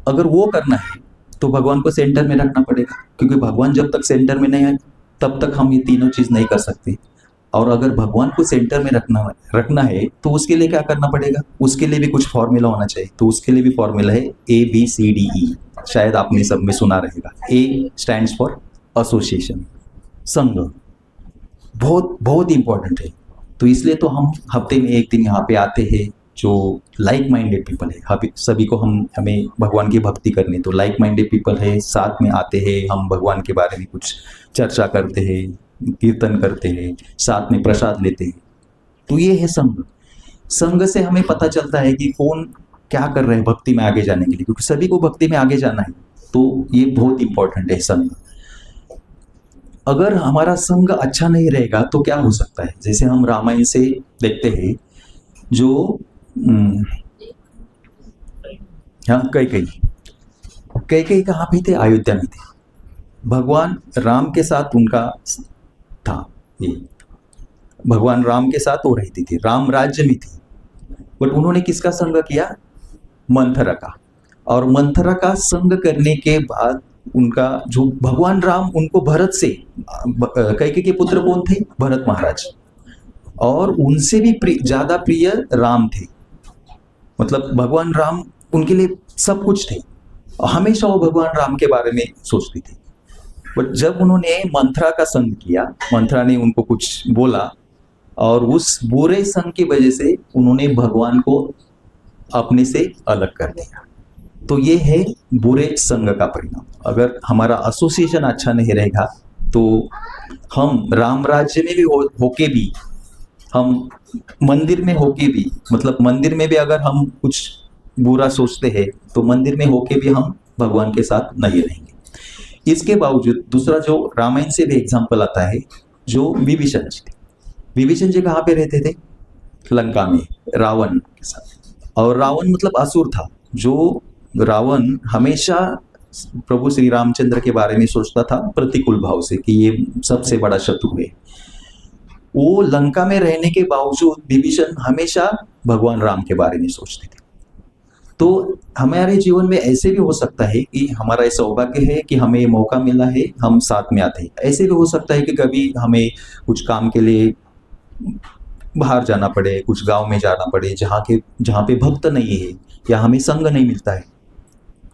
अगर वो करना है तो भगवान को सेंटर में रखना पड़ेगा, क्योंकि भगवान जब तक सेंटर में नहीं है तब तक हम ये तीनों चीज़ नहीं कर सकते। और अगर भगवान को सेंटर में रखना है तो उसके लिए क्या करना पड़ेगा, उसके लिए भी कुछ फॉर्मूला होना चाहिए। तो उसके लिए भी फॉर्मूला है ABCDE, शायद आपने सब में सुना रहेगा। A स्टैंड्स फॉर एसोसिएशन, संघ, बहुत बहुत इंपॉर्टेंट है। तो इसलिए तो हम हफ्ते में एक दिन यहाँ पे आते हैं, जो लाइक माइंडेड पीपल है, सभी को हमें भगवान की भक्ति करनी, तो लाइक माइंडेड पीपल है, साथ में आते हैं, हम भगवान के बारे में कुछ चर्चा करते हैं, कीर्तन करते हैं, साथ में प्रसाद लेते हैं। तो ये है संघ। संघ से हमें पता चलता है कि कौन क्या कर रहे हैं भक्ति में आगे जाने के लिए, क्योंकि सभी को भक्ति में आगे जाना है, तो ये बहुत इंपॉर्टेंट है संघ। अगर हमारा संघ अच्छा नहीं रहेगा तो क्या हो सकता है, जैसे हम रामायण से देखते हैं, जो हाँ कई कहाँ पे थे, अयोध्या में थे, भगवान राम के साथ उनका था, ये भगवान राम के साथ वो रहती थी, राम राज्य में थी, बट उन्होंने किसका संग किया, मंथरा का। और मंथरा का संग करने के बाद उनका जो भगवान राम, उनको भरत से, कैकेयी के पुत्र कौन थे, भरत महाराज, और उनसे भी ज्यादा प्रिय राम थे, मतलब भगवान राम उनके लिए सब कुछ थे, हमेशा वो भगवान राम के बारे में सोचती थी। बट जब उन्होंने मंथरा का संग किया, मंथरा ने उनको कुछ बोला, और उस बुरे संग की वजह से उन्होंने भगवान को अपने से अलग कर दिया। तो ये है बुरे संग का परिणाम। अगर हमारा एसोसिएशन अच्छा नहीं रहेगा तो हम राम राज्य में भी होके भी, हम मंदिर में होके भी, मतलब मंदिर में भी अगर हम कुछ बुरा सोचते हैं तो मंदिर में होके भी हम भगवान के साथ नहीं रहेंगे। इसके बावजूद दूसरा जो रामायण से भी एग्जाम्पल आता है, जो विभीषण जी थे। विभीषण जी कहाँ पे रहते थे? लंका में रावण के साथ। और रावण मतलब असुर था। जो रावण हमेशा प्रभु श्री रामचंद्र के बारे में सोचता था प्रतिकूल भाव से कि ये सबसे बड़ा शत्रु है। वो लंका में रहने के बावजूद विभीषण हमेशा भगवान राम के बारे में सोचते थे। तो हमारे जीवन में ऐसे भी हो सकता है कि हमारा ये सौभाग्य है कि हमें मौका मिला है, हम साथ में आते हैं। ऐसे भी हो सकता है कि कभी हमें कुछ काम के लिए बाहर जाना पड़े, कुछ गांव में जाना पड़े जहाँ पे भक्त नहीं है या हमें संग नहीं मिलता है,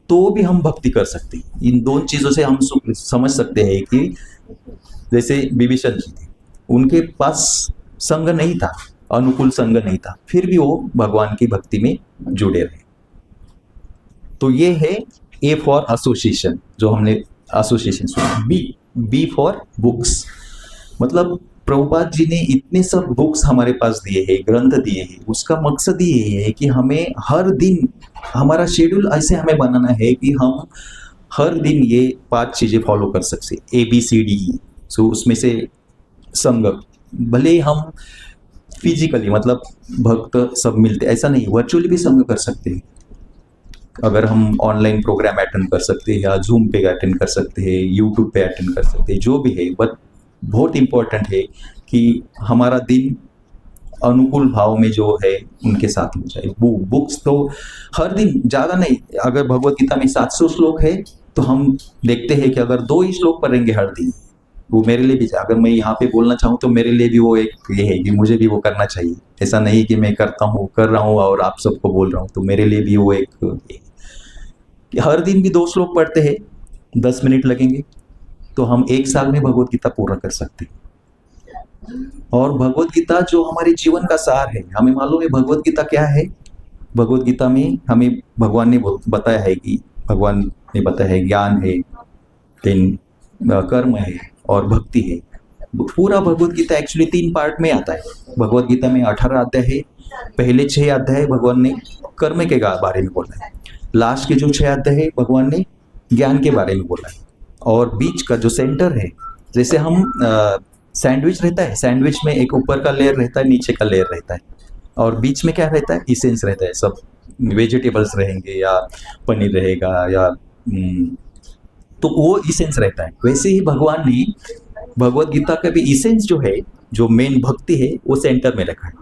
तो भी हम भक्ति कर सकते हैं। इन दोनों चीज़ों से हम समझ सकते हैं कि जैसे विभीषण जी थे, उनके पास संग नहीं था, अनुकूल संग नहीं था, फिर भी वो भगवान की भक्ति में जुड़े रहे। तो ये है ए फॉर एसोसिएशन, जो हमने एसोसिएशन सुना। बी फॉर बुक्स, मतलब प्रभुपाद जी ने इतने सब बुक्स हमारे पास दिए हैं, ग्रंथ दिए हैं। उसका मकसद ये है कि हमें हर दिन हमारा शेड्यूल ऐसे हमें बनाना है कि हम हर दिन ये 5 चीज़ें फॉलो कर सकते, ABCD। सो उसमें से संग, भले हम फिजिकली मतलब भक्त सब मिलते ऐसा नहीं, वर्चुअली भी संग कर सकते हैं। अगर हम ऑनलाइन प्रोग्राम अटेंड कर सकते हैं या जूम पे अटेंड कर सकते हैं, यूट्यूब पे अटेंड कर सकते हैं, जो भी है। बट बहुत इम्पोर्टेंट है कि हमारा दिन अनुकूल भाव में जो है उनके साथ हो जाए। बुक्स तो हर दिन, ज़्यादा नहीं। अगर भगवत गीता में 700 श्लोक है तो हम देखते हैं कि अगर 2 ही श्लोक पढ़ेंगे हर दिन, वो मेरे लिए भी, अगर मैं यहाँ पे बोलना चाहूँ तो मेरे लिए भी वो एक ये है कि मुझे भी वो करना चाहिए। ऐसा नहीं कि मैं कर रहा हूँ और आप सबको बोल रहा हूँ। तो मेरे लिए भी वो एक कि हर दिन भी 2 श्लोक पढ़ते हैं, 10 मिनट लगेंगे तो हम 1 साल में भगवत गीता पूरा कर सकते हैं। और भगवत गीता जो हमारे जीवन का सार है, हमें मालूम है भगवत गीता क्या है। भगवत गीता में हमें भगवान ने बताया है कि ज्ञान है, फिर कर्म है और भक्ति है। पूरा भगवत गीता एक्चुअली 3 पार्ट में आता है। भगवत गीता में 18 अध्याय है। पहले 6 अध्याय भगवान ने कर्म के बारे में बोला है। लास्ट के जो 6 अध्याय है भगवान ने ज्ञान के बारे में बोला है। और बीच का जो सेंटर है, जैसे हम सैंडविच रहता है, सैंडविच में एक ऊपर का लेयर रहता है, नीचे का लेयर रहता है, और बीच में क्या रहता है? इसेंस रहता है। सब वेजिटेबल्स रहेंगे या पनीर रहेगा या तो वो इसेंस रहता है। वैसे ही भगवान ने भगवत गीता का भी इसेंस जो है, जो मेन भक्ति है, वो सेंटर में रखा है।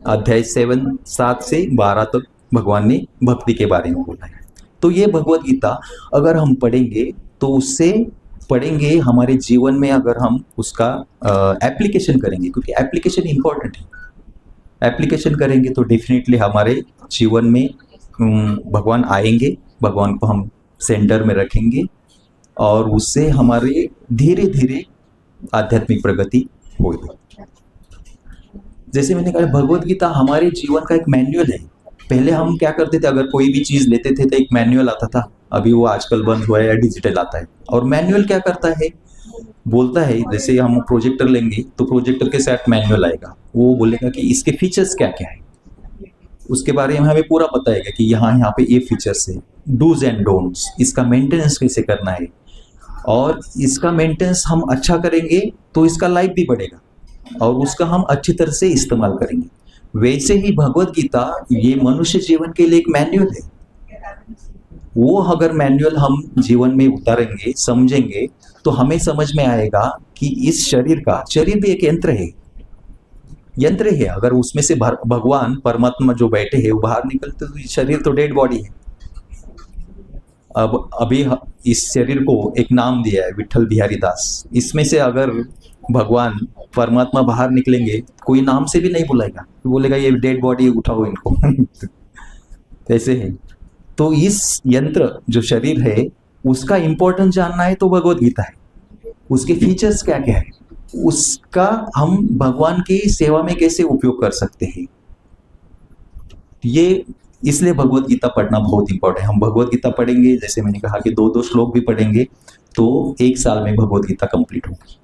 अध्याय 7 से 12 तक भगवान ने भक्ति के बारे में बोला है। तो ये भगवत गीता अगर हम पढ़ेंगे तो उससे पढ़ेंगे हमारे जीवन में, अगर हम उसका एप्लीकेशन करेंगे, क्योंकि एप्लीकेशन इम्पोर्टेंट है। एप्लीकेशन करेंगे तो डेफिनेटली हमारे जीवन में भगवान आएंगे, भगवान को हम सेंटर में रखेंगे और उससे हमारे धीरे धीरे आध्यात्मिक प्रगति होगी। जैसे मैंने कहा, भगवत गीता हमारे जीवन का एक मैनुअल है। पहले हम क्या करते थे, अगर कोई भी चीज़ लेते थे तो एक मैनुअल आता था। अभी वो आजकल बंद हुआ है या डिजिटल आता है। और मैनुअल क्या करता है, बोलता है, जैसे हम प्रोजेक्टर लेंगे तो प्रोजेक्टर के साथ मैनुअल आएगा। वो बोलेगा कि इसके फीचर्स क्या क्या है, उसके बारे में हमें पूरा बताएगा कि यहाँ पे ये फीचर्स है, डूज एंड डोंट्स, इसका मेंटेनेंस कैसे करना है, और इसका मेंटेनेंस हम अच्छा करेंगे तो इसका लाइफ भी बढ़ेगा और उसका हम अच्छी तरह से इस्तेमाल करेंगे। वैसे ही भगवत गीता ये मनुष्य जीवन के लिए एक मैनुअल है। वो अगर मैनुअल हम जीवन में उतारेंगे, समझेंगे, तो हमें समझ में आएगा कि इस शरीर भी एक यंत्र है। अगर उसमें से भगवान परमात्मा जो बैठे हैं वो बाहर निकलते तो शरीर तो डेड बॉडी है। अब अभी इस शरीर को एक नाम दिया है, विट्ठल बिहारी दास। इसमें से अगर भगवान परमात्मा बाहर निकलेंगे, कोई नाम से भी नहीं बुलाएगा, बोलेगा ये डेड बॉडी, उठाओ इनको। ऐसे है। तो इस यंत्र जो शरीर है उसका इम्पोर्टेंस जानना है तो भगवत गीता है। उसके फीचर्स क्या क्या है, उसका हम भगवान की सेवा में कैसे उपयोग कर सकते हैं, ये इसलिए भगवत गीता पढ़ना बहुत इंपॉर्टेंट है। हम भगवत गीता पढ़ेंगे, जैसे मैंने कहा कि 2-2 श्लोक भी पढ़ेंगे तो 1 साल में भगवत गीता कंप्लीट होगी।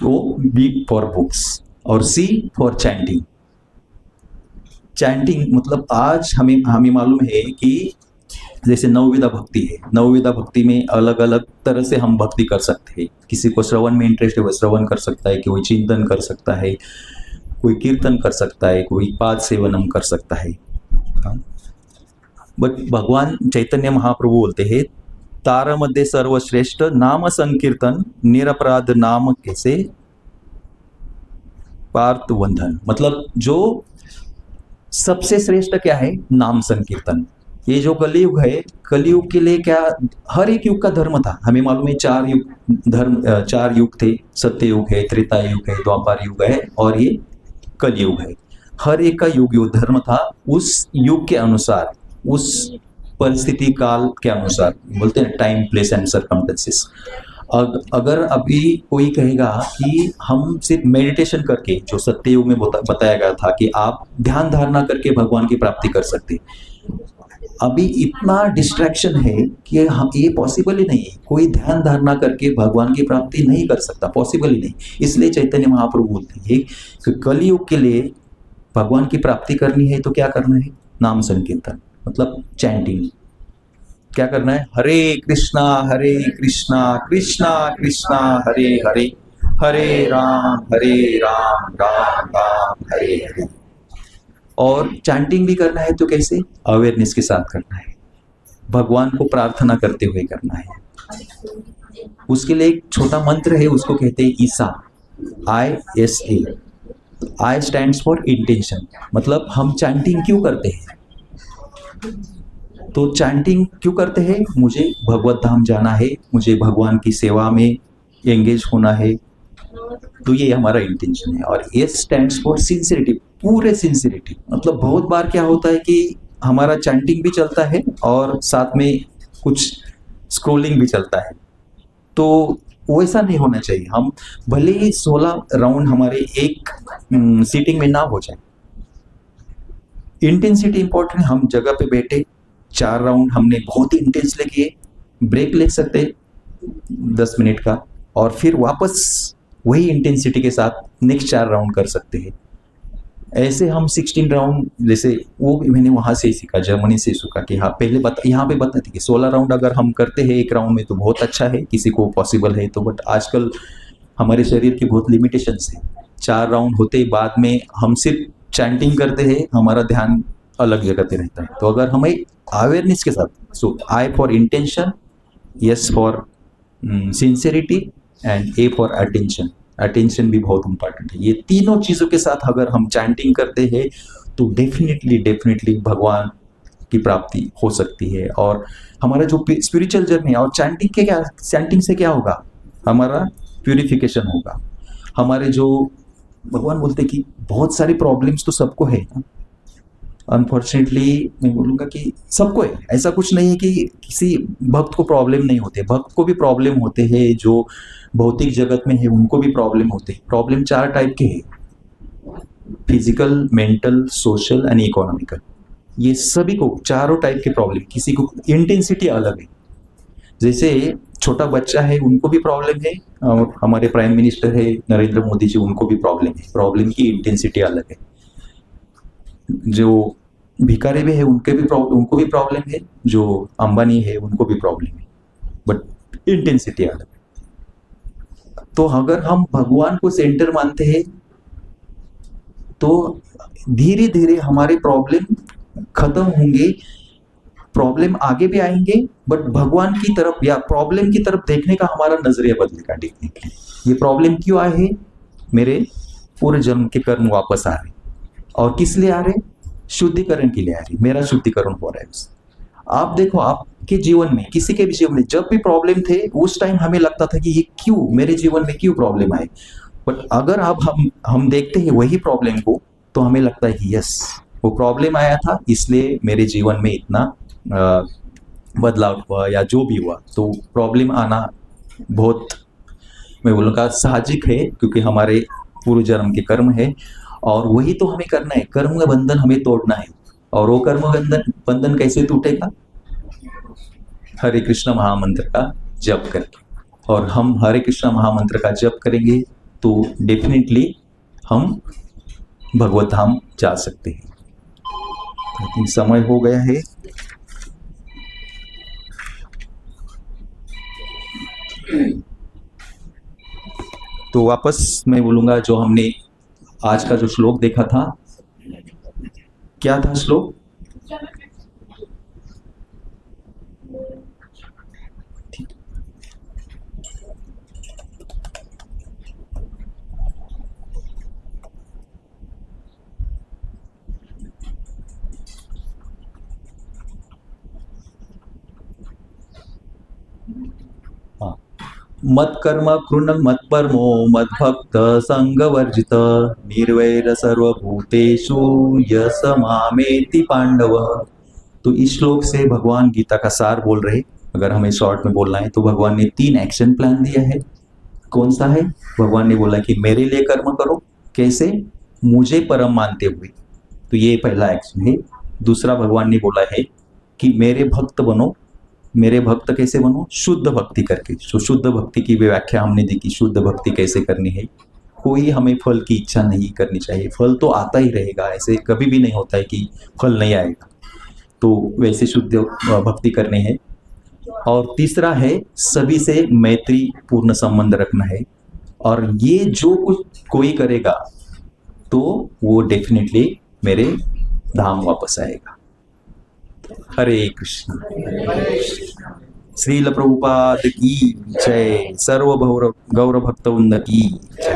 तो बी फॉर बुक्स और सी फॉर चैंटिंग। चैंटिंग मतलब आज हमें मालूम है कि जैसे नवविधा भक्ति है, नवविधा भक्ति में अलग अलग तरह से हम भक्ति कर सकते हैं। किसी को श्रवण में इंटरेस्ट है वो श्रवण कर सकता है, कोई चिंतन कर सकता है, कोई कीर्तन कर सकता है, कोई पाद सेवनम कर सकता है। बट भगवान चैतन्य महाप्रभु बोलते हैं तारामध्ये सर्वश्रेष्ठ नाम संकीर्तन निरपराध नाम कैसे पार्थ बंधन। मतलब जो सबसे श्रेष्ठ क्या है, नाम संकीर्तन। ये जो कलयुग है, कलयुग के लिए क्या, हर एक युग का धर्म था। हमें मालूम है चार युग थे, सत्य युग है, त्रेता युग है, द्वापर युग है और ये कलयुग है। हर एक का युग धर्म था, उस युग के अनुसार, उस परिस्थिति काल के अनुसार, बोलते हैं टाइम प्लेस एंड सर्कमस्टेंसेस। अगर अभी कोई कहेगा कि हम सिर्फ मेडिटेशन करके, जो सत्ययुग में बताया गया था कि आप ध्यान धारणा करके भगवान की प्राप्ति कर सकते, अभी इतना डिस्ट्रैक्शन है कि हम, ये पॉसिबल ही नहीं है। कोई ध्यान धारणा करके भगवान की प्राप्ति नहीं कर सकता, पॉसिबल ही नहीं। इसलिए चैतन्य महाप्रभु बोलते हैं कि कलयुग के लिए भगवान की प्राप्ति करनी है तो क्या करना है, नाम संकीर्तन, मतलब चैंटिंग। क्या करना है, हरे कृष्णा कृष्णा कृष्णा हरे हरे, हरे राम राम राम हरे हरे। और चैंटिंग भी करना है तो कैसे, अवेयरनेस के साथ करना है, भगवान को प्रार्थना करते हुए करना है। उसके लिए एक छोटा मंत्र है, उसको कहते हैं ईसा, ISA। I stands for intention. मतलब हम चैंटिंग क्यों करते हैं, तो चैंटिंग क्यों करते हैं, मुझे भगवत धाम जाना है, मुझे भगवान की सेवा में एंगेज होना है, तो ये हमारा इंटेंशन है। और S स्टैंड्स फॉर सिंसियरिटी, पूरे सिंसियरिटी। मतलब बहुत बार क्या होता है कि हमारा चैंटिंग भी चलता है और साथ में कुछ स्क्रोलिंग भी चलता है, तो वैसा नहीं होना चाहिए। हम भले ही 16 राउंड हमारे एक सीटिंग में ना हो जाए, इंटेंसिटी इंपॉर्टेंट है। हम जगह पे बैठे 4 राउंड हमने बहुत ही इंटेंसली किए, ब्रेक ले सकते 10 मिनट का, और फिर वापस वही इंटेंसिटी के साथ नेक्स्ट 4 राउंड कर सकते हैं। ऐसे हम 16 राउंड, जैसे वो भी मैंने वहाँ से सीखा, जर्मनी से सीखा कि हाँ, पहले यहाँ पे बताते कि 16 राउंड अगर हम करते हैं एक राउंड में तो बहुत अच्छा है, किसी को पॉसिबल है तो। बट आजकल हमारे शरीर की बहुत लिमिटेशंस है, 4 राउंड होते बाद में हम सिर्फ चैंटिंग करते हैं, हमारा ध्यान अलग जगह पे रहता है। तो अगर हमें अवेयरनेस के साथ, सो I for intention, S for sincerity and A for attention. Attention भी बहुत इंपॉर्टेंट है। ये तीनों चीज़ों के साथ अगर हम चैंटिंग करते हैं तो डेफिनेटली भगवान की प्राप्ति हो सकती है। और हमारा जो स्पिरिचुअल जर्नी है, और चैंटिंग से क्या होगा, हमारा प्यूरिफिकेशन होगा। हमारे जो भगवान बोलते कि बहुत सारी प्रॉब्लम्स तो सबको है ना, अनफॉर्चुनेटली मैं बोलूँगा कि सबको है। ऐसा कुछ नहीं है कि किसी भक्त को प्रॉब्लम नहीं होते, भक्त को भी प्रॉब्लम होते हैं, जो भौतिक जगत में है उनको भी प्रॉब्लम होते हैं। प्रॉब्लम 4 टाइप के हैं, physical, mental, social and economical. ये सभी को चारों टाइप के प्रॉब्लम, किसी को इंटेंसिटी अलग है। जैसे छोटा बच्चा है उनको भी प्रॉब्लम है, और हमारे प्राइम मिनिस्टर है नरेंद्र मोदी जी, उनको भी प्रॉब्लम है, प्रॉब्लम की इंटेंसिटी अलग है। जो भिखारी भी है उनको भी प्रॉब्लम है, जो अंबानी है उनको भी प्रॉब्लम है, बट इंटेंसिटी अलग है। तो अगर हम भगवान को सेंटर मानते हैं तो धीरे धीरे हमारे प्रॉब्लम खत्म होंगे, प्रॉब्लम आगे भी आएंगे, बट भगवान की तरफ या प्रॉब्लम की तरफ देखने का हमारा नजरिया बदलेगा। देखने के लिए ये प्रॉब्लम क्यों आए हैं, मेरे पूरे जन्म के कर्म वापस आ रहे, और किस लिए आ रहे, शुद्धिकरण के लिए आ रही, मेरा शुद्धिकरण हो रहा है। आप देखो आपके जीवन में, किसी के भी जीवन में जब भी प्रॉब्लम थे, उस टाइम हमें लगता था कि ये क्यों मेरे जीवन में क्यों प्रॉब्लम आए, बट अगर अब हम देखते हैं वही प्रॉब्लम को, तो हमें लगता है कि यस, वो प्रॉब्लम आया था इसलिए मेरे जीवन में इतना बदलाव हुआ, या जो भी हुआ। तो प्रॉब्लम आना बहुत, मैं बोलूँगा, साहजिक है, क्योंकि हमारे पूर्व जन्म के कर्म है, और वही तो हमें करना है। कर्म का बंधन हमें तोड़ना है, और वो कर्म बंधन कैसे टूटेगा, हरे कृष्ण महामंत्र का जप करके। और हम हरे कृष्ण महामंत्र का जप करेंगे तो डेफिनेटली हम भगवत धाम जा सकते हैं। लेकिन समय हो गया है, तो वापस मैं बोलूँगा जो हमने आज का जो श्लोक देखा था, क्या था श्लोक? हाँ, मत कर्म कृण मत परमो मत भक्त संग वर्जित निर्वैर सर्वभूतेषु यस मामेति पांडव। तो इस श्लोक से भगवान गीता का सार बोल रहे। अगर हमें शॉर्ट में बोलना है तो भगवान ने 3 एक्शन प्लान दिया है। कौन सा है? भगवान ने बोला कि मेरे लिए कर्म करो। कैसे? मुझे परम मानते हुए। तो ये पहला एक्शन है। दूसरा भगवान ने बोला है कि मेरे भक्त बनो। मेरे भक्त कैसे बनो? शुद्ध भक्ति करके। तो शुद्ध भक्ति की व्याख्या हमने देखी, शुद्ध भक्ति कैसे करनी है। कोई हमें फल की इच्छा नहीं करनी चाहिए। फल तो आता ही रहेगा, ऐसे कभी भी नहीं होता है कि फल नहीं आएगा। तो वैसे शुद्ध भक्ति करने हैं। और तीसरा है सभी से मैत्री पूर्ण संबंध रखना है। और ये जो कुछ कोई करेगा तो वो डेफिनेटली मेरे धाम वापस आएगा। हरे कृष्ण। श्रील प्रभुपाद की जय। सर्व गौर भक्त वृंद की जय।